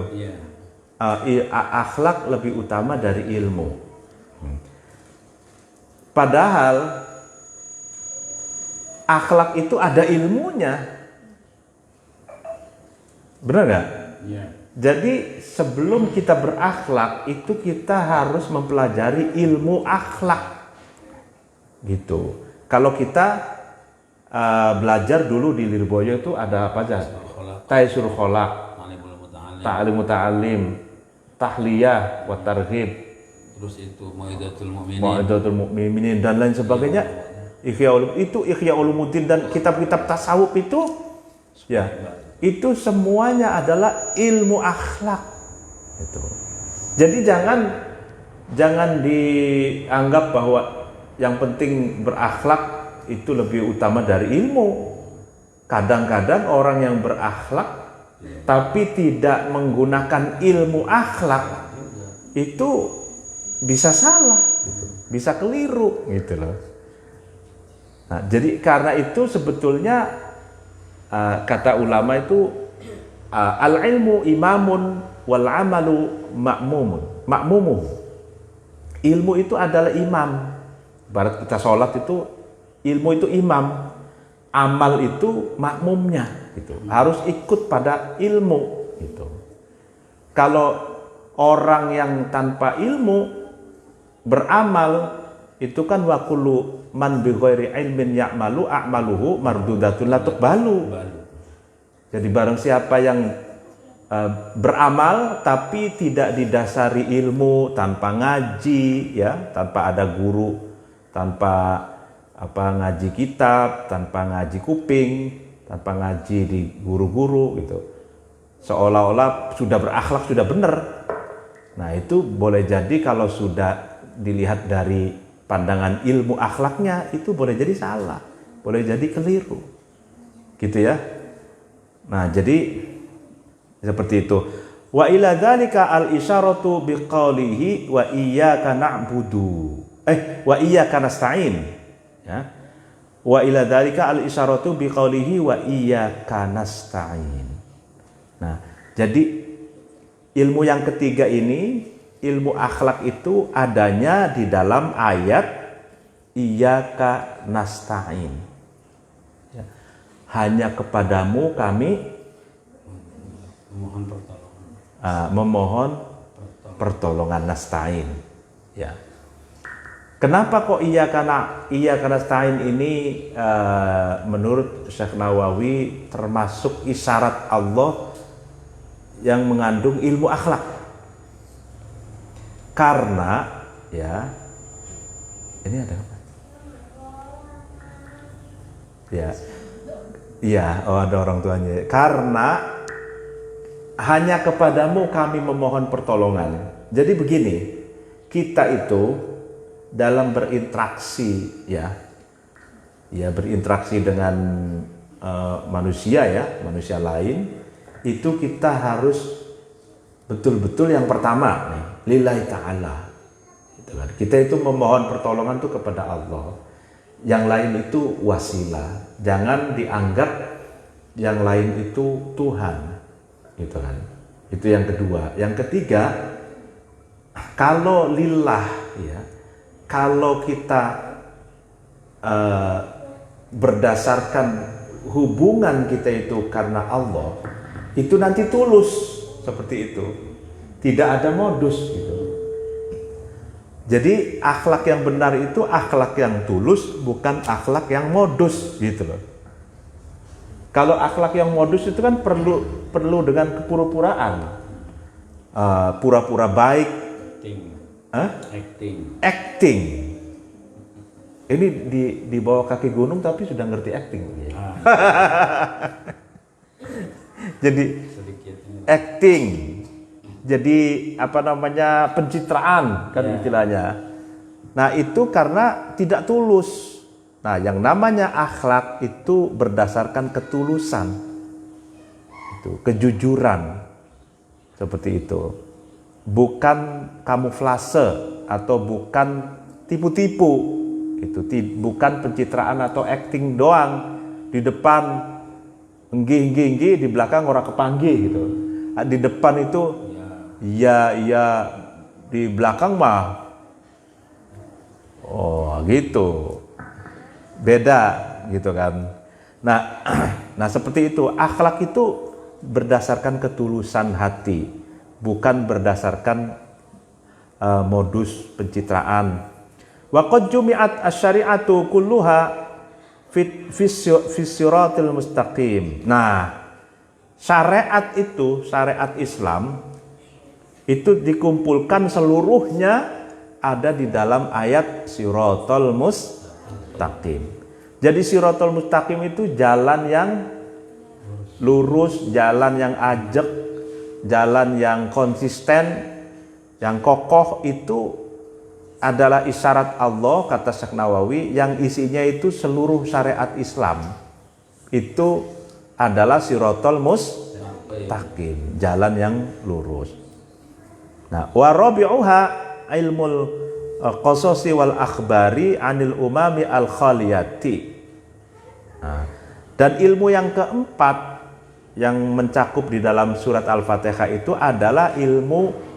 Akhlak lebih utama dari ilmu. Padahal akhlak itu ada ilmunya. Benar nggak? Jadi sebelum kita berakhlak itu kita harus mempelajari ilmu akhlak. Gitu. Kalau kita belajar dulu di Lirboyo itu ada apa aja? Taisur Kholak, Ta'lim Muta'alim, tahliyah wa targhib, Terus itu Mau'izatul Mu'minin. Mau'izatul Mu'minin dan lain sebagainya. Ihya Ulumuddin dan kitab-kitab tasawuf itu ya, itu semuanya adalah ilmu akhlak. Itu. Jadi jangan dianggap bahwa yang penting berakhlak itu lebih utama dari ilmu. Kadang-kadang orang yang berakhlak tapi tidak menggunakan ilmu akhlak itu bisa salah, bisa keliru gitu loh. Nah, jadi karena itu sebetulnya kata ulama itu al-ilmu imamun wal amalu ma'mumun. Ilmu itu adalah imam. Ibarat kita sholat itu ilmu itu imam, amal itu makmumnya gitu. Harus ikut pada ilmu gitu. Kalau orang yang tanpa ilmu beramal itu kan wa kullu man bi ghairi ilmin ya'malu a'maluhu mardudatun la tuqbalu. Jadi barang siapa yang beramal tapi tidak didasari ilmu, tanpa ngaji ya, tanpa ada guru, tanpa ngaji kitab, tanpa ngaji kuping, tanpa ngaji di guru-guru gitu. Seolah-olah sudah berakhlak, sudah benar. Nah, itu boleh jadi kalau sudah dilihat dari pandangan ilmu akhlaknya itu boleh jadi salah, boleh jadi keliru. Gitu ya. Nah, jadi seperti itu. Wa ila dzalika al-isyaratu biqaulihi wa iyyaka na'budu. Wa iyyaka nasta'in. Ya. Wa ila dzalika al-isyaratu biqaulihi wa iyyaka nasta'in. Nah, jadi ilmu yang ketiga ini, ilmu akhlak itu adanya di dalam ayat iyyaka nasta'in. Ya. Hanya kepadamu kami memohon pertolongan nasta'in. Ya. Kenapa kok iyyaka nasta'in ini menurut Syekh Nawawi termasuk isyarat Allah yang mengandung ilmu akhlak? Karena ya, ini ada apa? Ya, iya, oh ada orang tuanya. Karena hanya kepadamu kami memohon pertolongan. Jadi begini, kita itu dalam berinteraksi ya berinteraksi dengan manusia ya, manusia lain, itu kita harus betul-betul yang pertama nih, lillahi ta'ala gitu kan. Kita itu memohon pertolongan itu kepada Allah, yang lain itu wasilah. Jangan dianggap yang lain itu Tuhan gitu kan. Itu yang kedua. Yang ketiga, kalau lillah ya, kalau kita berdasarkan hubungan kita itu karena Allah, itu nanti tulus seperti itu, tidak ada modus gitu. Jadi akhlak yang benar itu akhlak yang tulus, bukan akhlak yang modus gitu loh. Kalau akhlak yang modus itu kan perlu dengan kepura-puraan, pura-pura baik, acting. Ini di bawah kaki gunung tapi sudah ngerti acting. Jadi acting, jadi pencitraan kan istilahnya. Nah itu karena tidak tulus. Nah yang namanya akhlak itu berdasarkan ketulusan, itu kejujuran, seperti itu. Bukan kamuflase atau bukan tipu-tipu, itu bukan pencitraan atau acting doang. Di depan enggih, di belakang orang kepanggih gitu. Di depan itu iya, di belakang mah oh gitu, beda gitu kan. Nah seperti itu. Akhlak itu berdasarkan ketulusan hati, bukan berdasarkan modus pencitraan. Wa qad jumi'at asy-syari'atu kulluha fi siratil mustaqim. Nah, syariat itu, syariat Islam itu dikumpulkan seluruhnya ada di dalam ayat Siratal Mustaqim. Jadi Siratal Mustaqim itu jalan yang lurus, jalan yang ajak, jalan yang konsisten, yang kokoh. Itu adalah isyarat Allah, kata Syekh Nawawi, yang isinya itu seluruh syariat Islam. Itu adalah Siratal Mustaqim, jalan yang lurus. Nah, wa rabi'uha ilmul qasasi wal akhbari anil umami al khaliyati. Nah, dan ilmu yang keempat yang mencakup di dalam surat Al-Fatihah itu adalah ilmu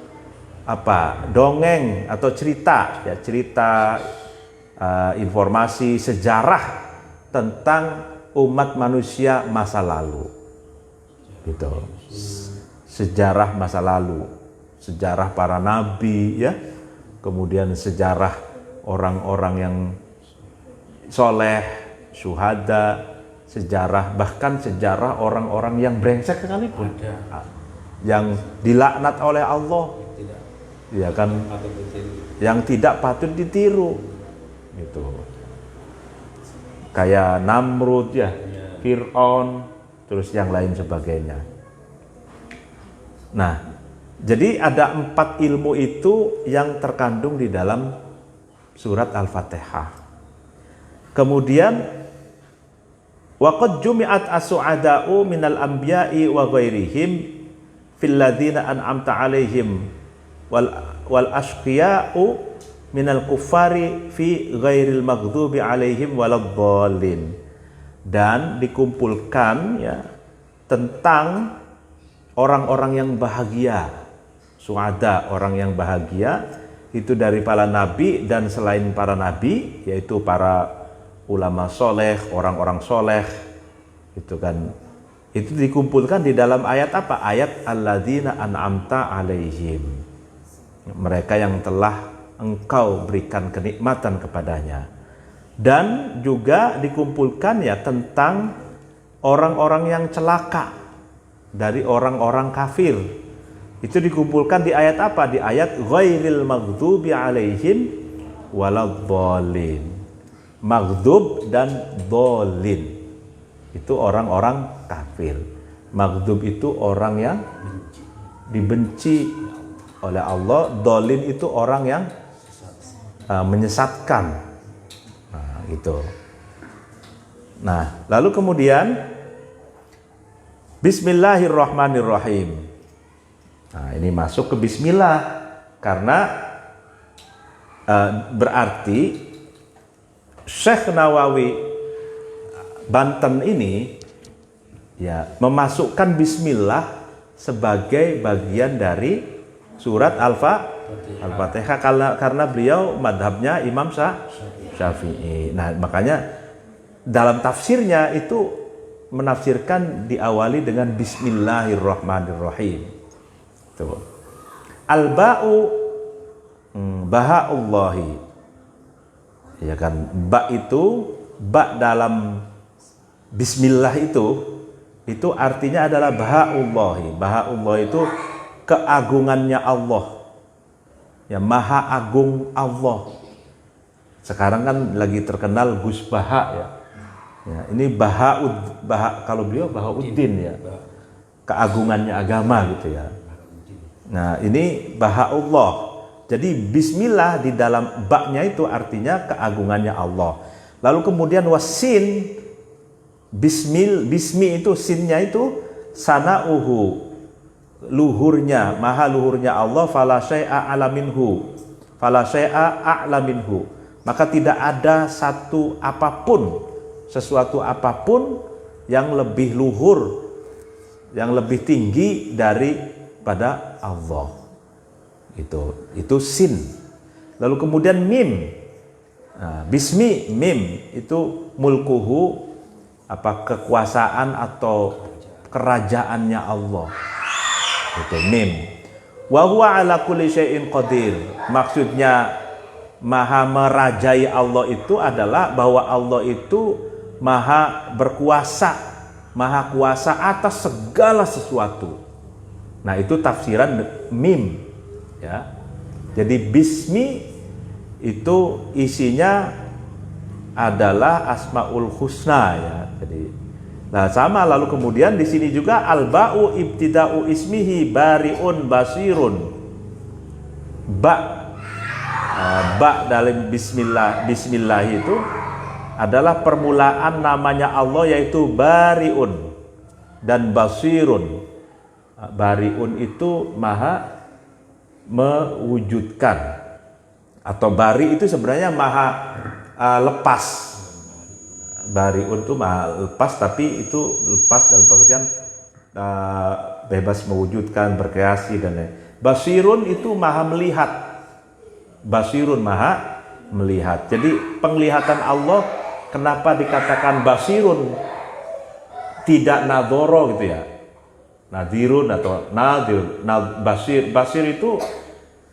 dongeng atau cerita, ya, cerita, informasi, sejarah tentang umat manusia masa lalu, gitu. Sejarah masa lalu, sejarah para nabi, ya, kemudian sejarah orang-orang yang soleh, syuhada, sejarah, bahkan sejarah orang-orang yang brengsek sekalipun, yang dilaknat oleh Allah, ya kan, yang tidak patut ditiru, gitu. Kayak Namrud, ya, Fir'aun, terus yang lain sebagainya. Nah, jadi ada 4 ilmu itu yang terkandung di dalam surat Al-Fatihah. Kemudian waqad jumi'at as-su'ada'u minal anbiya'i wa ghairihim fil ladzina an'amta 'alaihim wal ashqiya'u minal kuffari fi ghairil maghdubi 'alaihim waladdallin. Dan dikumpulkan, ya, tentang orang-orang yang bahagia, suada, orang yang bahagia itu dari para nabi dan selain para nabi, yaitu para ulama soleh, orang-orang soleh, itu kan, itu dikumpulkan di dalam ayat apa? Ayat alladzina an'amta alaihim, mereka yang telah engkau berikan kenikmatan kepadanya. Dan juga dikumpulkan, ya, tentang orang-orang yang celaka dari orang-orang kafir. Itu dikumpulkan di ayat apa? Di ayat ghairil maghdubi alaihim waladdallin. Maghdub dan dhalin itu orang-orang kafir. Maghdub itu orang yang dibenci oleh Allah, dhalin itu orang yang menyesatkan. Nah, gitu. Nah, lalu kemudian Bismillahirrahmanirrahim. Nah, ini masuk ke bismillah karena berarti Syekh Nawawi Banten ini, ya, memasukkan bismillah sebagai bagian dari surat Al-Fatihah karena beliau madhabnya Imam Syafi'i. Nah, makanya dalam tafsirnya itu menafsirkan diawali dengan Bismillahirrahmanirrahim. Tuh. Al-ba'u bahaullahi. Ya kan, ba itu, ba dalam bismillah itu artinya adalah bahaullahi. Bahaullah itu keagungannya Allah. Ya, maha agung Allah. Sekarang kan lagi terkenal Gus Baha, ya. Ya, ini kalau beliau Bahauddin, ya, keagungannya agama, gitu ya. Nah, ini Bahaullah. Jadi bismillah di dalam baknya itu artinya keagungannya Allah. Lalu kemudian wasin, bismi itu sinnya itu sanauhu, luhurnya, maha luhurnya Allah, fala syai'a a'laminhu, fala syai'a a'laminhu. Maka tidak ada sesuatu apapun yang lebih luhur, yang lebih tinggi daripada Allah. Itu sin. Lalu kemudian mim. Nah, bismi, mim itu mulkuhu, kekuasaan atau kerajaannya Allah. Itu mim. Wa huwa ala kulli syai'in qadir. Maksudnya maha merajai Allah itu adalah bahwa Allah itu maha berkuasa, maha kuasa atas segala sesuatu. Nah, itu tafsiran mim. Ya. Jadi bismi itu isinya adalah asmaul husna ya. Jadi nah sama, lalu kemudian di sini juga al-ba'u ibtida'u ismihi bari'un basirun. Ba dalam bismillah itu adalah permulaan namanya Allah, yaitu bari'un dan basirun. Bari'un itu maha mewujudkan, atau bari itu sebenarnya maha lepas. Bari'un itu maha lepas, tapi itu lepas dalam pengertian bebas mewujudkan, berkreasi dan lain. Basirun itu maha melihat. Basirun maha melihat. Jadi penglihatan Allah kenapa dikatakan basirun, tidak nadhoro gitu ya, nadirun atau nadir. Basir itu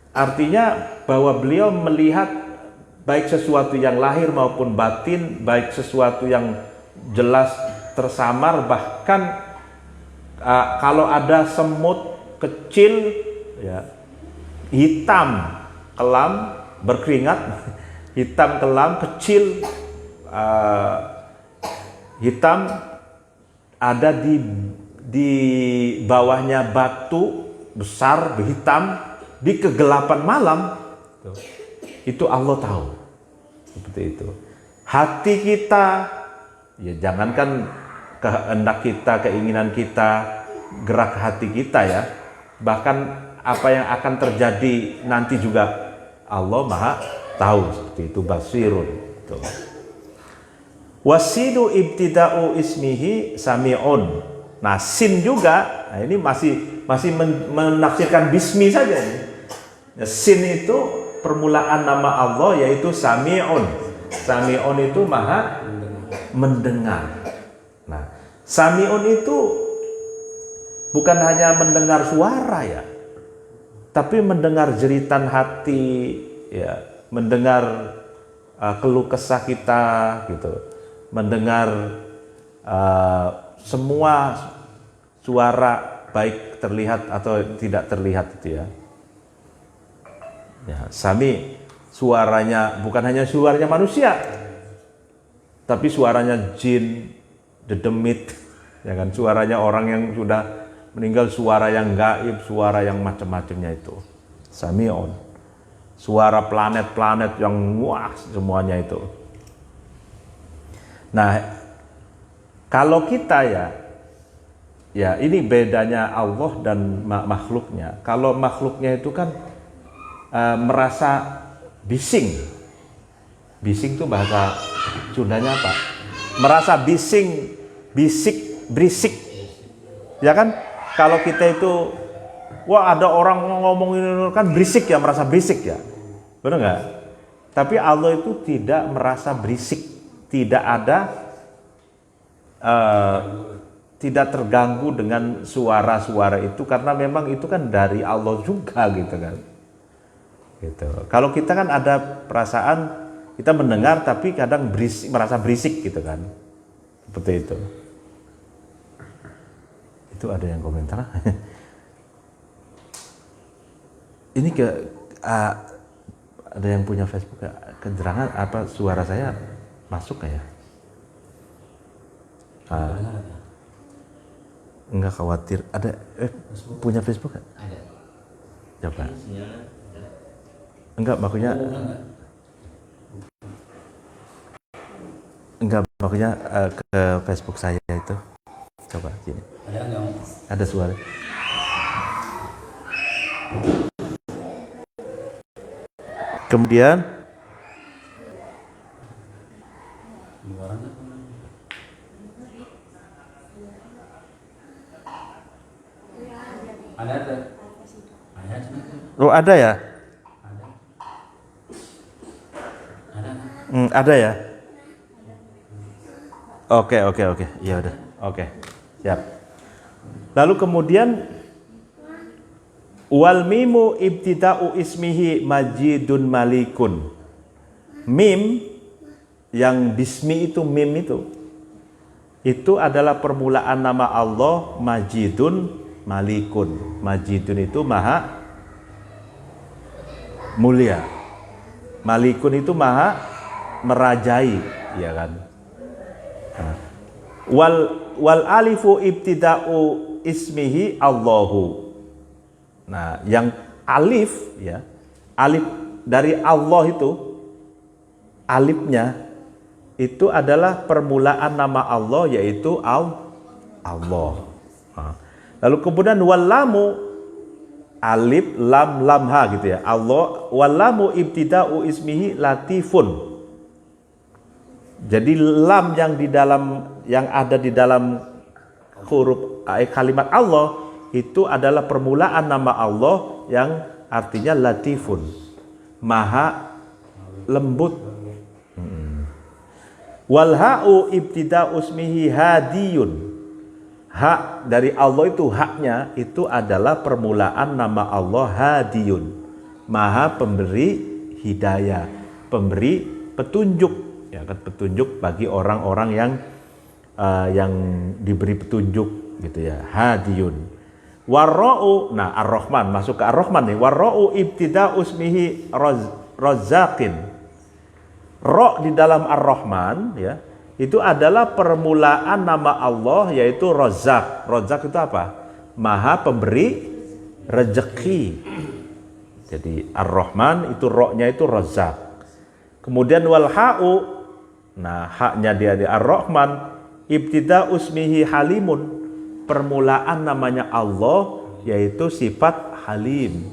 artinya bahwa beliau melihat baik sesuatu yang lahir maupun batin, baik sesuatu yang jelas tersamar, bahkan kalau ada semut kecil ya, hitam kelam berkeringat, hitam kelam kecil, hitam ada di bawahnya batu besar hitam di kegelapan malam, itu Allah tahu. Seperti itu. Hati kita, ya jangankan kehendak kita, keinginan kita, gerak hati kita ya, bahkan apa yang akan terjadi nanti juga Allah maha tahu. Seperti itu, basirun. Wasidu ibtida'u ismihi sami'un. Nah, sin juga, nah ini masih menafsirkan bismi saja. Nah, sin itu permulaan nama Allah, yaitu sami'un. Sami'un itu maha mendengar. Nah, sami'un itu bukan hanya mendengar suara ya, tapi mendengar jeritan hati, ya, mendengar keluh kesah kita, gitu, mendengar semua suara baik terlihat atau tidak terlihat itu ya. Ya, sami suaranya bukan hanya suaranya manusia, tapi suaranya jin, dedemit, ya kan, suaranya orang yang sudah meninggal, suara yang gaib, suara yang macam-macamnya itu. Sami'un. Suara planet-planet yang wah semuanya itu. Nah, kalau kita ya ini bedanya Allah dan makhluknya. Kalau makhluknya itu kan merasa bising. Bising itu bahasa Sundanya apa? Merasa bising, bisik, berisik. Ya kan? Kalau kita itu, wah ada orang ngomongin kan berisik ya, merasa berisik ya, benar nggak? Tapi Allah itu tidak merasa berisik, tidak ada, tidak terganggu dengan suara-suara itu, karena memang itu kan dari Allah juga gitu kan. Gitu. Kalau kita kan ada perasaan kita mendengar tapi kadang berisik, merasa berisik gitu kan, seperti itu. Itu ada yang komentar. Ini ada yang punya Facebook, kejerangan apa suara saya masuk kayak? Enggak khawatir. Ada punya Facebook kan? Ada. Coba. Enggak, maksudnya enggak, maksudnya ke Facebook saya itu. Coba sini. Ada suara. Kemudian oh ada ya? Ada ya? Oke, ya udah, oke, siap. Lalu kemudian wal mimu ibtida'u ismihi majidun malikun. Mim yang bismi itu, mim itu adalah permulaan nama Allah, majidun malikun. Majidun itu maha mulia. Malikun itu maha merajai, ya kan. Nah, wal alifu ibtida'u ismihi Allahu. Nah, yang alif ya, alif dari Allah itu, alifnya itu adalah permulaan nama Allah, yaitu Allah. Nah, lalu kemudian walamu, alif lam lam ha gitu ya, Allah. Walamu ibtida'u ismihi latifun. Jadi lam yang ada di dalam huruf kalimat Allah itu adalah permulaan nama Allah yang artinya latifun, maha lembut. Wal ha'u ibtida'u ismihi hadiyun. Hak dari Allah itu, haknya itu adalah permulaan nama Allah hadiyun, maha pemberi hidayah, pemberi petunjuk. Ya kan, petunjuk bagi orang-orang yang diberi petunjuk gitu ya, hadiyun. Warra'u, nah ar-Rahman, masuk ke ar-Rahman nih. Warra'u ibtida'u ismihi razzaqin. Ra di dalam ar-Rahman ya, itu adalah permulaan nama Allah, yaitu Razzaq. Razzaq itu apa? Maha pemberi rezeki. Jadi ar-Rahman itu ra-nya itu Razzaq. Kemudian wal ha'u, nah haknya dia di ar-Rahman, ibtida'u ismihi halimun, permulaan namanya Allah yaitu sifat halim.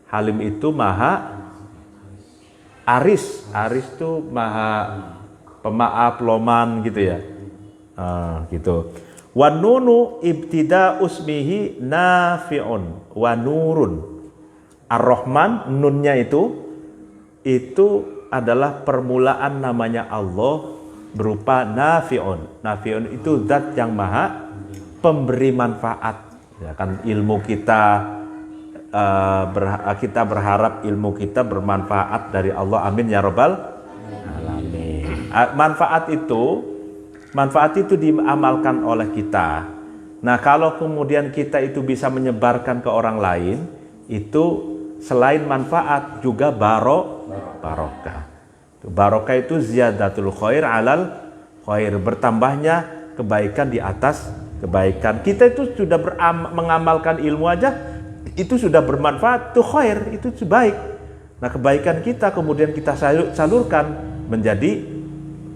Halim itu maha aris, aris itu maha pemaaf, loman gitu ya. Gitu. Wa nunu ibtida'u ismihi nafi'un wa nurun. Ar-Rahman, nunnya itu adalah permulaan namanya Allah berupa nafi'un. Nafi'un itu zat yang maha pemberi manfaat. Ya kan, ilmu kita kita berharap ilmu kita bermanfaat dari Allah. Amin ya rabbal alamin. Manfaat itu diamalkan oleh kita. Nah, kalau kemudian kita itu bisa menyebarkan ke orang lain, itu selain manfaat juga barokah. Barokah itu ziyadatul khair alal khair, bertambahnya kebaikan di atas kebaikan. Kita itu sudah mengamalkan ilmu aja, itu sudah bermanfaat, itu khair, itu baik. Nah, kebaikan kita kemudian kita salurkan menjadi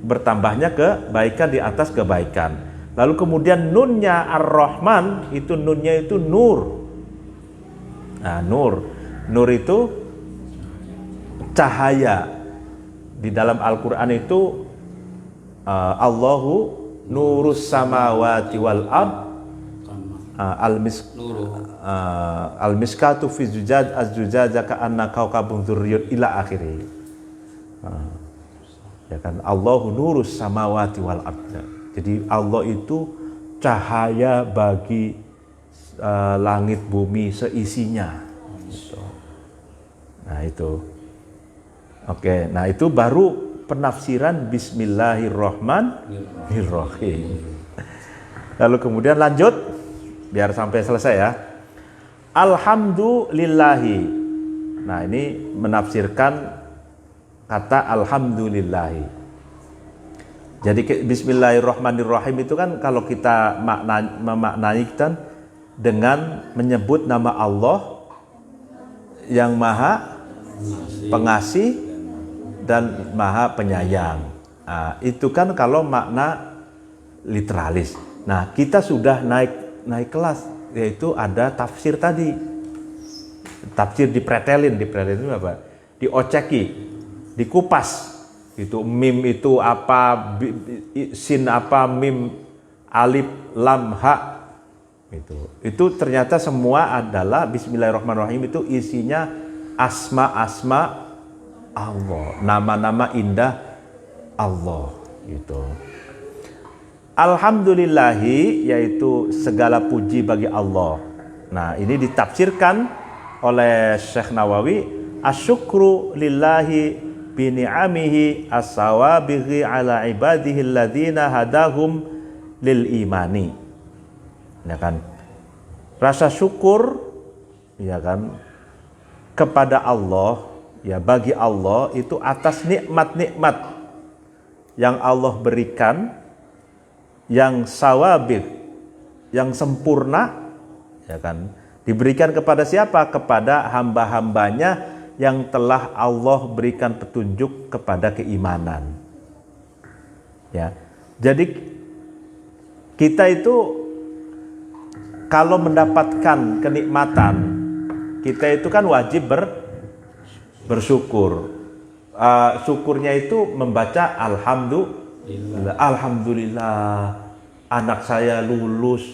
bertambahnya kebaikan di atas kebaikan. Lalu kemudian nunnya ar-Rahman, itu nunnya itu nur. Nah, nur itu cahaya. Di dalam Al-Quran itu Allahu nurus samawati wal ard, al-miskatu fi zujaj az-zujaja ka'anna kaukabun dzurriyyun ila akhirih. Ya kan, Allahu nurus samawati wal ard. Jadi Allah itu cahaya bagi langit bumi seisinya. Gitu. Nah itu. Oke, nah itu baru penafsiran Bismillahirrahmanirrahim. Lalu kemudian lanjut, biar sampai selesai ya. Alhamdulillahi. Nah ini menafsirkan kata alhamdulillahi. Jadi Bismillahirrahmanirrahim itu kan kalau kita memaknai kan dengan menyebut nama Allah yang maha pengasih dan maha penyayang. Nah, itu kan kalau makna literalis. Nah, kita sudah naik kelas, yaitu ada tafsir tadi. Tafsir dipretelin itu apa? Dioceki, dikupas. Itu mim itu apa, sin apa, mim, alif, lam, ha. Itu ternyata semua adalah Bismillahirrahmanirrahim, itu isinya asma-asma Allah, nama-nama indah Allah gitu. Alhamdulillahi, yaitu segala puji bagi Allah. Nah, ini ditafsirkan oleh Syekh Nawawi, asyukru lillahi bi ni'amihi as-sawabighi ala ibadihi alladzina hadahum lil imani. Ya kan? Rasa syukur ya kan kepada Allah ya bagi Allah itu atas nikmat-nikmat yang Allah berikan, yang sawabih, yang sempurna, ya kan, diberikan kepada siapa? Kepada hamba-hambanya yang telah Allah berikan petunjuk kepada keimanan. Ya, jadi kita itu kalau mendapatkan kenikmatan, kita itu kan wajib bersyukur. Syukurnya itu membaca Alhamdulillah anak saya lulus,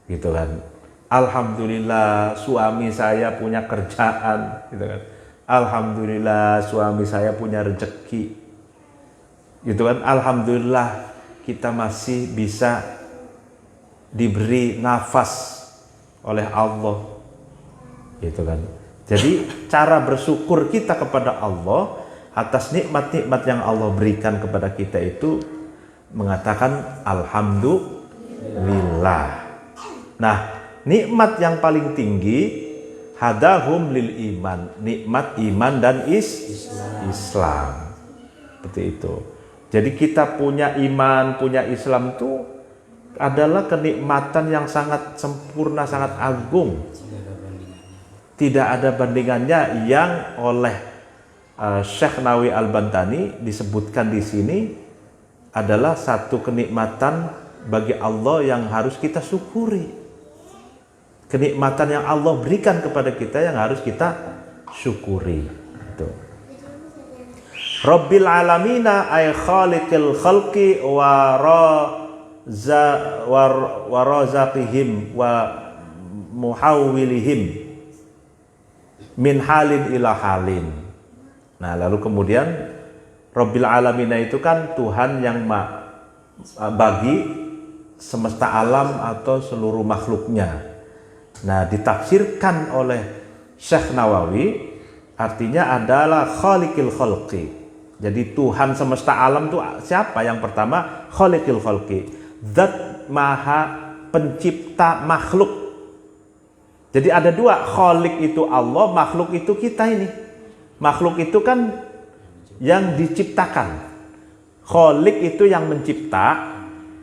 gitu kan. Alhamdulillah suami saya punya kerjaan, gitu kan. Alhamdulillah suami saya punya rezeki, gitu kan. Alhamdulillah kita masih bisa diberi nafas oleh Allah, gitu kan. Jadi cara bersyukur kita kepada Allah atas nikmat-nikmat yang Allah berikan kepada kita itu mengatakan alhamdulillah. Nah, nikmat yang paling tinggi hadahum lil iman, nikmat iman dan Islam. Seperti itu. Jadi kita punya iman, punya Islam itu adalah kenikmatan yang sangat sempurna, sangat agung. Tidak ada bandingannya yang oleh Syekh Nawawi Al-Bantani disebutkan di sini adalah satu kenikmatan bagi Allah yang harus kita syukuri. Kenikmatan yang Allah berikan kepada kita yang harus kita syukuri. Itu. Rabbil alamina ay khaliqil khalqi wa razaqihim wa muhawwilihim min halin ila halin. Nah, lalu kemudian Rabbil Alamina itu kan Tuhan yang bagi semesta alam atau seluruh makhluknya. Nah, ditafsirkan oleh Syekh Nawawi artinya adalah khaliqil khalqi. Jadi Tuhan semesta alam itu siapa? Yang pertama khaliqil khalqi, zat maha pencipta makhluk. Jadi ada dua, khalik itu Allah, makhluk itu kita ini. Makhluk itu kan yang diciptakan. Khalik itu yang mencipta,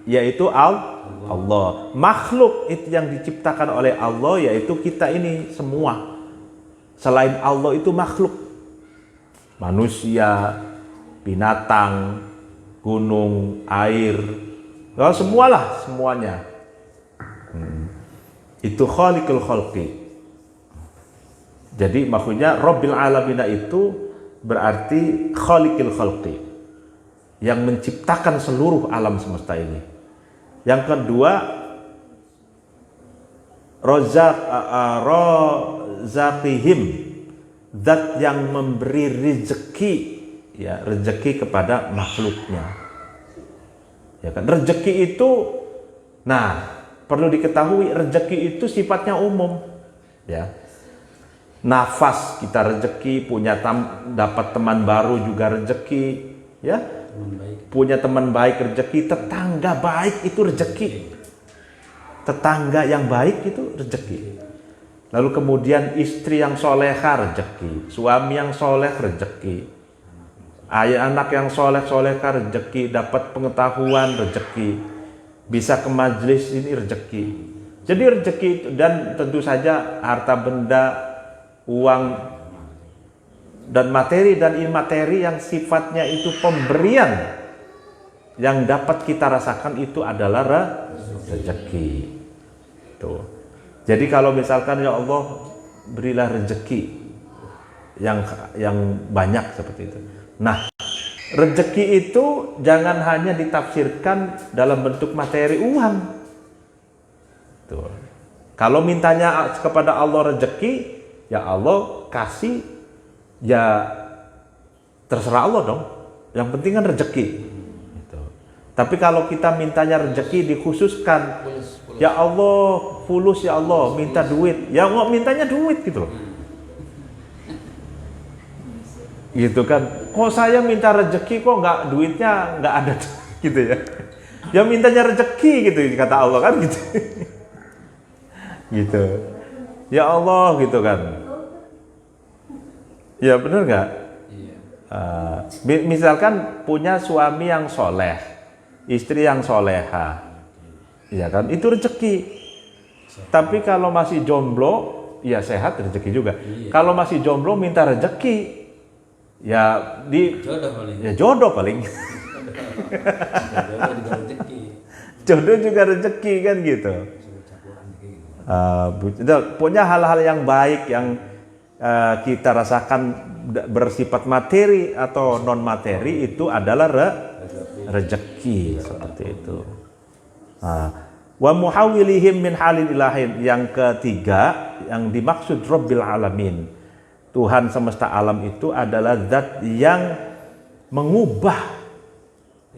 yaitu Allah. Makhluk itu yang diciptakan oleh Allah, yaitu kita ini semua. Selain Allah itu makhluk. Manusia, binatang, gunung, air, semualah, semuanya. Itu khaliqul khalqi. Jadi maksudnya Rabbil Alamina itu berarti khaliqul khalqi, yang menciptakan seluruh alam semesta ini. Yang kedua razaqihim, zat yang memberi rezeki, ya, rezeki kepada makhluknya. Ya kan, rezeki itu, nah, perlu diketahui rezeki itu sifatnya umum, ya. Nafas kita rezeki, dapat teman baru juga rezeki, ya. Punya teman baik rezeki, tetangga baik itu rezeki. Tetangga yang baik itu rezeki. Lalu kemudian istri yang soleha rezeki, suami yang soleh rezeki, anak yang soleh-soleha rezeki, dapat pengetahuan rezeki. Bisa ke majelis ini rezeki. Jadi rezeki itu, dan tentu saja harta benda, uang dan materi dan imateri yang sifatnya itu pemberian yang dapat kita rasakan itu adalah rezeki. Tuh. Jadi kalau misalkan ya Allah berilah rezeki yang banyak seperti itu. Nah, rezeki itu jangan hanya ditafsirkan dalam bentuk materi uang. Tuh. Kalau mintanya kepada Allah rezeki, ya Allah kasih, ya terserah Allah dong. Yang penting kan rezeki. Gitu. Tapi kalau kita mintanya rezeki dikhususkan, ya Allah fulus, ya Allah minta duit, ya Allah mintanya duit gitu loh. Gitu kan, kok saya minta rezeki kok duitnya nggak ada gitu ya. Ya mintanya rezeki gitu kata Allah kan gitu. Gitu. Ya Allah gitu kan. Ya benar nggak? Iya. Misalkan punya suami yang soleh, istri yang soleha, ya kan? Itu rezeki. Tapi kalau masih jomblo, ya sehat rezeki juga. Iya. Kalau masih jomblo minta rezeki, ya Jodoh paling. ya jodoh paling. Jodoh juga rezeki. Jodoh juga rezeki kan gitu. Punya hal-hal yang baik yang kita rasakan bersifat materi atau non materi itu adalah rezeki seperti itu. Wa muhawilihim min halin ilahin, yang ketiga yang dimaksud Rabbil Alamin, Tuhan semesta alam itu adalah zat yang mengubah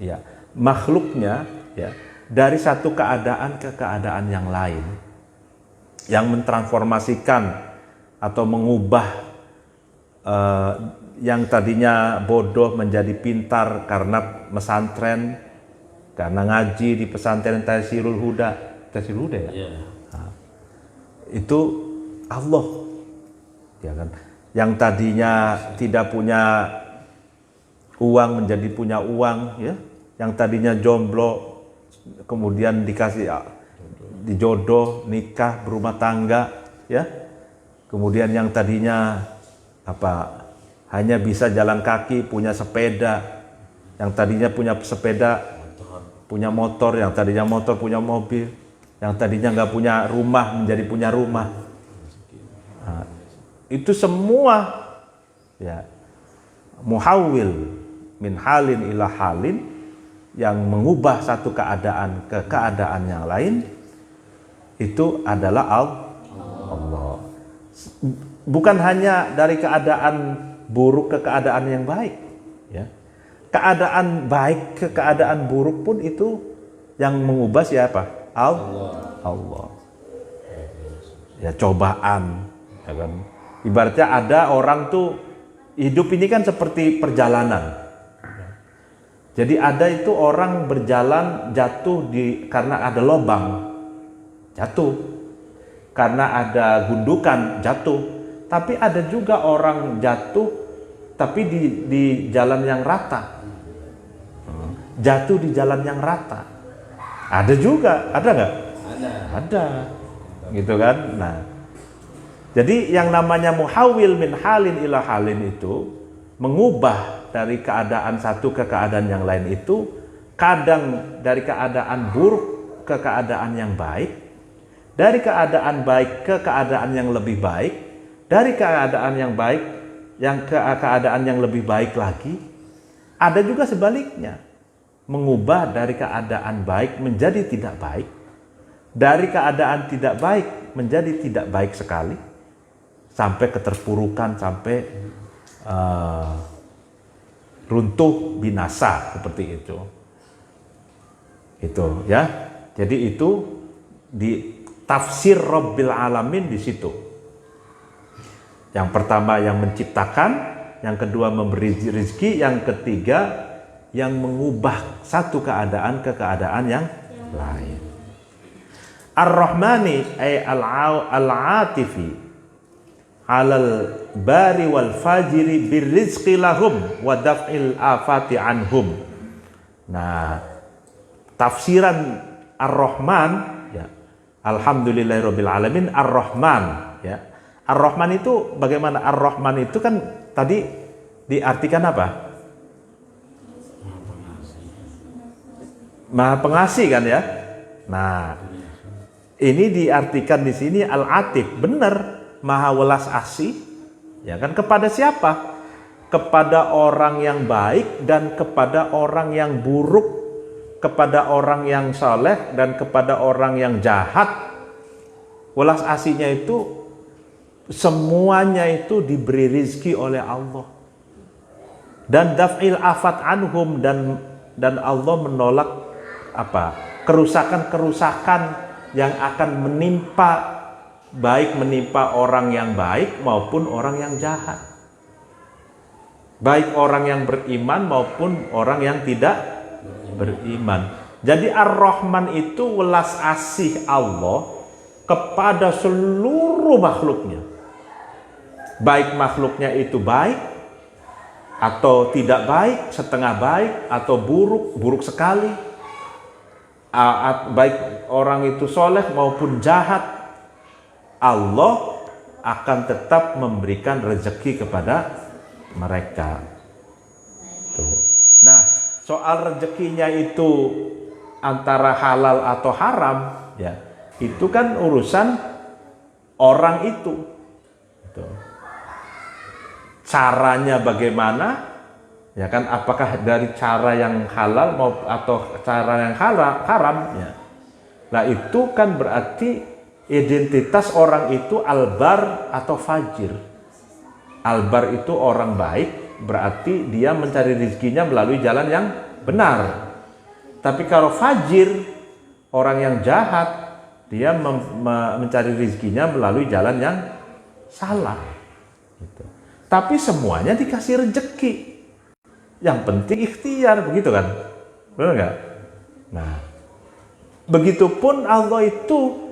ya makhluknya ya dari satu keadaan ke keadaan yang lain, yang mentransformasikan atau mengubah yang tadinya bodoh menjadi pintar karena pesantren, karena ngaji di pesantren Taysirul Huda ya. Iya. Nah, itu Allah, ya kan? Yang tadinya tidak punya uang menjadi punya uang, ya. Yang tadinya jomblo kemudian dikasih dijodoh, nikah, berumah tangga, ya. Kemudian yang tadinya hanya bisa jalan kaki, punya sepeda, yang tadinya punya sepeda punya motor, yang tadinya motor punya mobil, yang tadinya nggak punya rumah menjadi punya rumah. Nah, itu semua ya muhawil min halin ila halin, yang mengubah satu keadaan ke keadaan yang lain, itu adalah Allah. Bukan hanya dari keadaan buruk ke keadaan yang baik, ya. Keadaan baik ke keadaan buruk pun itu yang mengubah siapa? Allah. Ya, cobaan, ya kan. Ibaratnya ada orang tuh hidup ini kan seperti perjalanan. Jadi ada itu orang berjalan jatuh karena ada lubang, jatuh. Karena ada gundukan, jatuh. Tapi ada juga orang jatuh tapi di jalan yang rata. Jatuh di jalan yang rata. Ada juga, ada nggak? Ada. Gitu kan? Nah, jadi yang namanya muhawil min halin ila halin itu mengubah dari keadaan satu ke keadaan yang lain itu, kadang dari keadaan buruk ke keadaan yang baik, dari keadaan baik ke keadaan yang lebih baik, dari keadaan yang baik yang ke keadaan yang lebih baik lagi. Ada juga sebaliknya, mengubah dari keadaan baik menjadi tidak baik, dari keadaan tidak baik menjadi tidak baik sekali, sampai keterpurukan, sampai runtuh, binasa, seperti itu. Itu ya. Jadi itu di tafsir Rabbil Alamin di situ. Yang pertama yang menciptakan, yang kedua memberi rezeki, yang ketiga yang mengubah satu keadaan ke keadaan yang lain. Ar-Rahmani ay al-atifi alal bari wal fajiri birrizqi lahum wa daf'il afati anhum. Nah, tafsiran Ar-Rahman ya, alhamdulillahirabbil alamin, Ar-Rahman ya. Ar-Rahman itu bagaimana? Ar-Rahman itu kan tadi diartikan apa? Maha pengasih kan ya. Nah, ini diartikan di sini al-atif, benar, maha welas asih, ya kan, kepada siapa? Kepada orang yang baik dan kepada orang yang buruk, kepada orang yang saleh dan kepada orang yang jahat. Welas asihnya itu semuanya itu diberi rizki oleh Allah. Dan daf'il afat anhum, dan Allah menolak kerusakan-kerusakan yang akan menimpa, baik menimpa orang yang baik maupun orang yang jahat, baik orang yang beriman maupun orang yang tidak beriman. Jadi Ar-Rahman itu welas asih Allah kepada seluruh makhluknya. baik makhluknya itu baik atau tidak baik, setengah baik atau buruk sekali, baik orang itu soleh maupun jahat, Allah akan tetap memberikan rezeki kepada mereka. Tuh. Nah, soal rezekinya itu antara halal atau haram, ya, itu kan urusan orang itu. Tuh. Caranya bagaimana? Ya kan, apakah dari cara yang halal atau cara yang haram? Ya. Nah, itu kan berarti identitas orang itu albar atau fajir. Albar itu orang baik, berarti dia mencari rezekinya melalui jalan yang benar. Tapi kalau fajir, orang yang jahat, dia mencari rezekinya melalui jalan yang salah. Gitu. Tapi semuanya dikasih rezeki. Yang penting ikhtiar, begitu kan? Benar nggak? Nah, begitupun Allah itu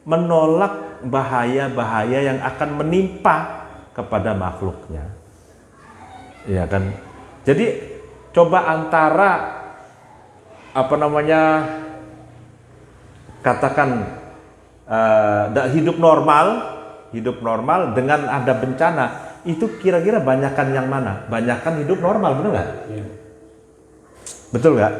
menolak bahaya-bahaya yang akan menimpa kepada makhluknya. Ya kan? Jadi coba antara katakan hidup normal dengan ada bencana, itu kira-kira banyakan yang mana? Banyakan hidup normal, benar nggak? Ya. Betul nggak?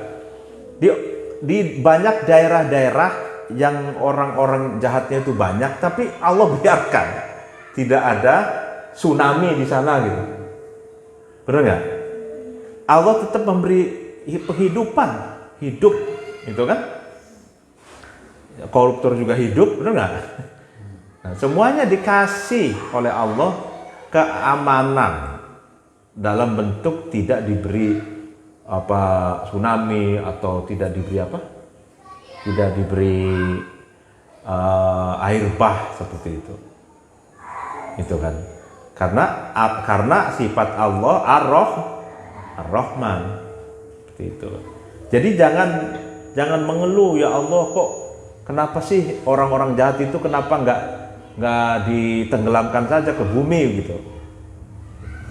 Di banyak daerah-daerah yang orang-orang jahatnya itu banyak, tapi Allah biarkan tidak ada tsunami di sana gitu. Benar nggak? Allah tetap memberi penghidupan, hidup, itu kan? Koruptor juga hidup, benar nggak? Nah, semuanya dikasih oleh Allah keamanan dalam bentuk tidak diberi tsunami atau tidak diberi tidak diberi air bah seperti itu kan, karena sifat Allah Ar-Rahman seperti itu. Jadi jangan mengeluh, ya Allah kok kenapa sih orang-orang jahat itu kenapa nggak ditenggelamkan saja ke bumi gitu.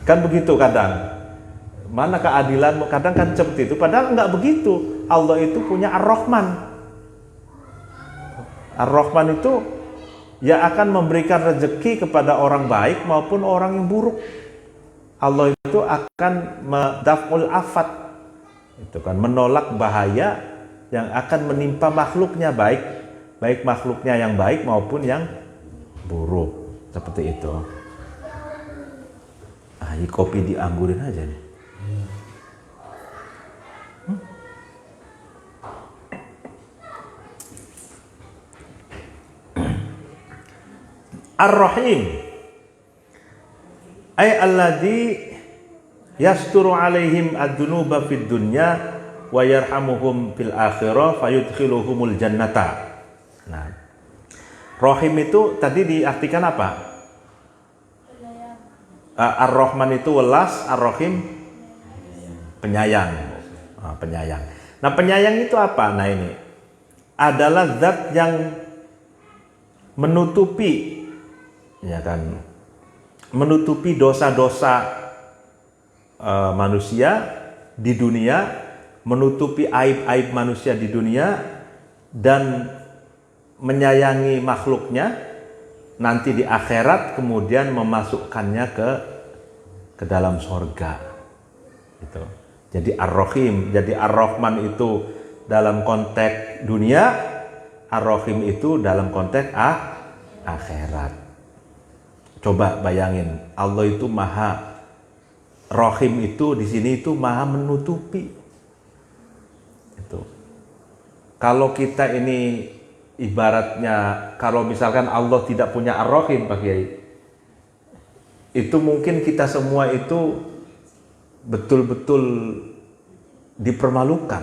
Kan begitu kadang. Mana keadilan, kadang kan seperti itu. Padahal nggak begitu. Allah itu punya Ar-Rahman. Ar-Rahman itu ya akan memberikan rezeki kepada orang baik maupun orang yang buruk. Allah itu akan mendaf'ul afat. Itu kan menolak bahaya yang akan menimpa makhluknya, baik makhluknya yang baik maupun yang buruk, seperti itu. Ini kopi dianggurin aja nih. Ar-Rahim ay alladhi yasturu alaihim ad-dunuba fid dunya wa yarhamuhum fil akhirah fayudkhiluhumul jannata. Nah, Rahim itu tadi diartikan apa? Ar-Rahman itu welas, Ar-Rahim penyayang. Penyayang. Nah, penyayang itu apa? Nah, ini adalah zat yang menutupi, ya kan, menutupi dosa-dosa manusia di dunia, menutupi aib-aib manusia di dunia, dan menyayangi makhluknya nanti di akhirat, kemudian memasukkannya ke dalam sorga. Gitu. Jadi Ar-Rahim, jadi Ar-Rahman itu dalam konteks dunia, Ar-Rahim itu dalam konteks akhirat. Coba bayangin, Allah itu maha Rahim, itu di sini itu maha menutupi. Itu. Kalau kita ini ibaratnya, kalau misalkan Allah tidak punya Ar-Rahim, Pak Kiai, itu mungkin kita semua itu betul-betul dipermalukan,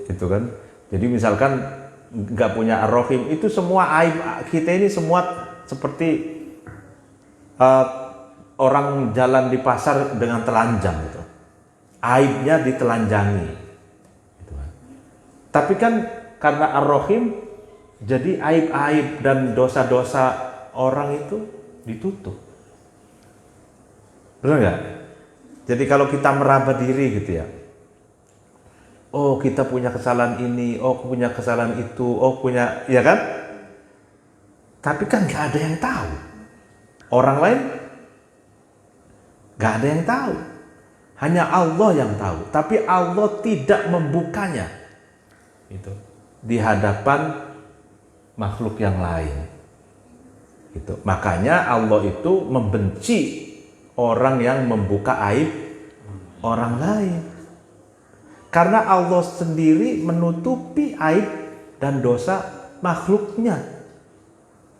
gitu kan? Jadi misalkan nggak punya Ar-Rahim, itu semua aib kita ini semua seperti orang jalan di pasar dengan telanjang, gitu. Aibnya ditelanjangi, gitu kan? Tapi kan karena Ar-Rahim, jadi aib-aib dan dosa-dosa orang itu ditutup. Benar nggak? Jadi kalau kita meraba diri gitu ya, oh kita punya kesalahan ini, oh punya kesalahan itu, oh punya, ya kan? Tapi kan nggak ada yang tahu. Orang lain nggak ada yang tahu. Hanya Allah yang tahu. Tapi Allah tidak membukanya itu di hadapan makhluk yang lain. Gitu. Makanya Allah itu membenci orang yang membuka aib orang lain. Karena Allah sendiri menutupi aib dan dosa makhluknya.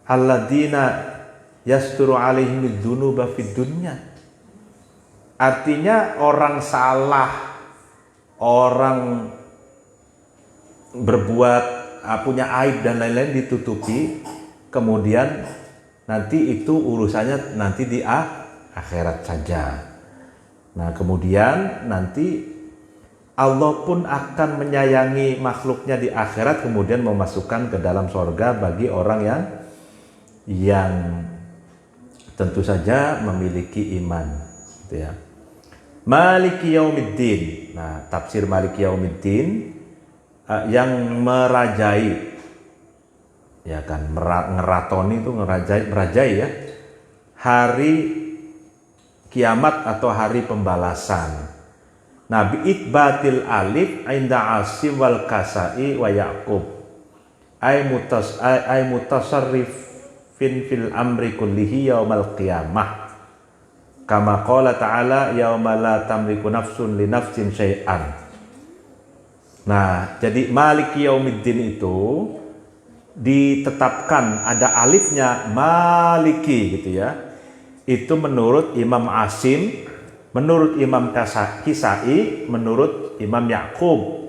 Alladzina yasturu alaihimid dzunuba fid dunya. Artinya orang salah, orang berbuat punya aib dan lain-lain ditutupi, kemudian nanti itu urusannya nanti di akhirat saja. Nah, kemudian nanti Allah pun akan menyayangi makhluknya di akhirat, kemudian memasukkan ke dalam sorga bagi orang yang tentu saja memiliki iman, gitu ya. Maliki yaumiddin. Nah, tafsir Maliki yaumiddin yang merajai, ya kan, ngeratoni itu merajai ya, hari kiamat atau hari pembalasan. Nabi itbatil alif inda asim wal kasai wa yaqub ay mutasarrifin fil amri kullihi yaumal qiyamah kama qala ta'ala yauma la tamliku nafsun li nafsin syai'an. Nah, jadi maliki yaumiddin itu ditetapkan ada alifnya maliki gitu ya. Itu menurut Imam Asim, menurut Imam Kisai, menurut Imam Yaqub.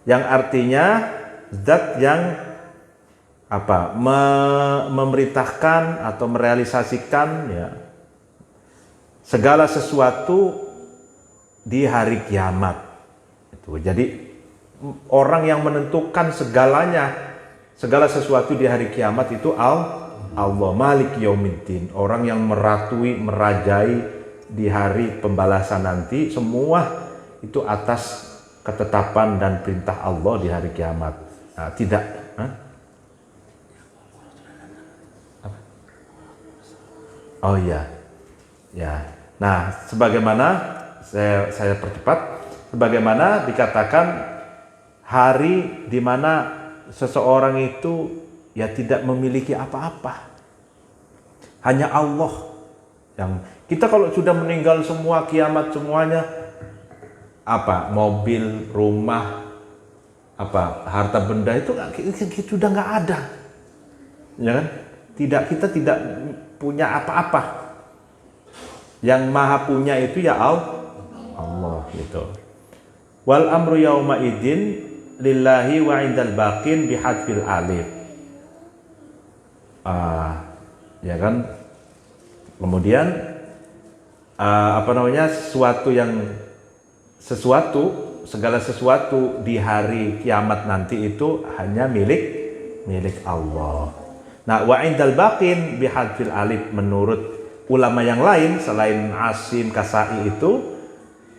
Yang artinya zat yang memerintahkan atau merealisasikan ya segala sesuatu di hari kiamat. Itu. Jadi orang yang menentukan segala sesuatu di hari kiamat itu Allah Malik Yaumiddin, orang yang merajai di hari pembalasan nanti, semua itu atas ketetapan dan perintah Allah di hari kiamat. Nah, tidak. Oh iya, ya. Nah, sebagaimana saya percepat, sebagaimana dikatakan hari di mana seseorang itu ya tidak memiliki apa-apa. Hanya Allah yang kita kalau sudah meninggal semua kiamat semuanya apa mobil, rumah, apa harta benda itu sudah nggak ada, ya kan? Kita tidak punya apa-apa. Yang maha punya itu ya Allah gitu. Wal amru yauma idin lillahi wa indal baqin bihadfil alif. Ya kan, kemudian segala sesuatu di hari kiamat nanti itu hanya milik Allah. Nah, wa indal baqin bihadfil alif, menurut ulama yang lain selain Asim Kasai itu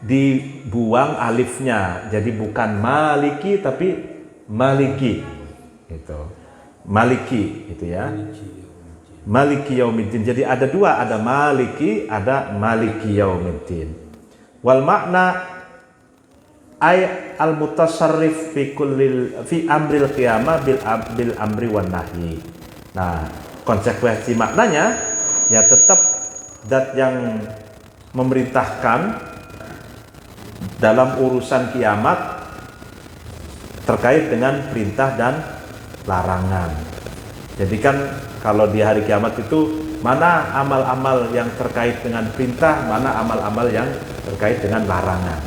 dibuang alifnya, jadi bukan maliki tapi maliki gitu. Maliki itu ya. Maliki yaumiddin. Jadi ada dua, ada maliki, ada maliki yaumiddin. Wal makna ay al mutasarrif fi amril qiyamah bil amri wan nahyi. Nah, konsekuensi maknanya ya tetap zat yang memerintahkan dalam urusan kiamat terkait dengan perintah dan larangan. Jadi kan kalau di hari kiamat itu mana amal-amal yang terkait dengan perintah, mana amal-amal yang terkait dengan larangan.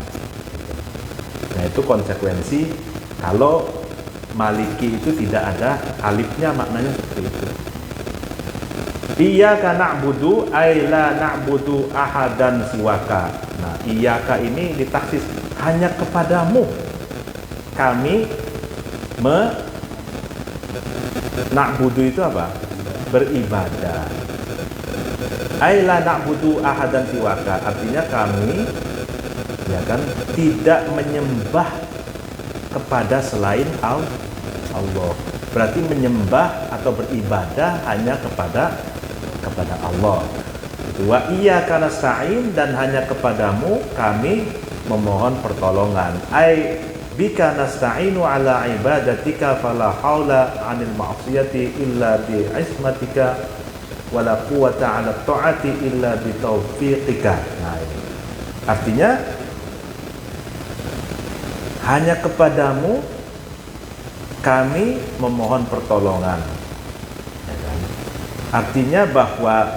Nah, itu konsekuensi kalau maliki itu tidak ada alifnya, maknanya seperti itu. Iyyaka na'budu ay la na'budu ahadan siwaka. Nah, iyyaka ini ditaksis hanya kepadamu kami na'budu itu apa? beribadah. Ai la na'budu ahadan siwaka, artinya kami ya kan tidak menyembah kepada selain Allah. Berarti menyembah atau beribadah hanya kepada Allah. Wa iyyaka nasta'in, dan hanya kepadamu kami memohon pertolongan. Ai bika nasta'inu ala ibadatika fala haula 'anil ma'siyati illa bi ismatika wala quwwata 'ala ta'ati illa bi taufiqika. Nah, ini artinya hanya kepadamu kami memohon pertolongan, ya kan? Artinya bahwa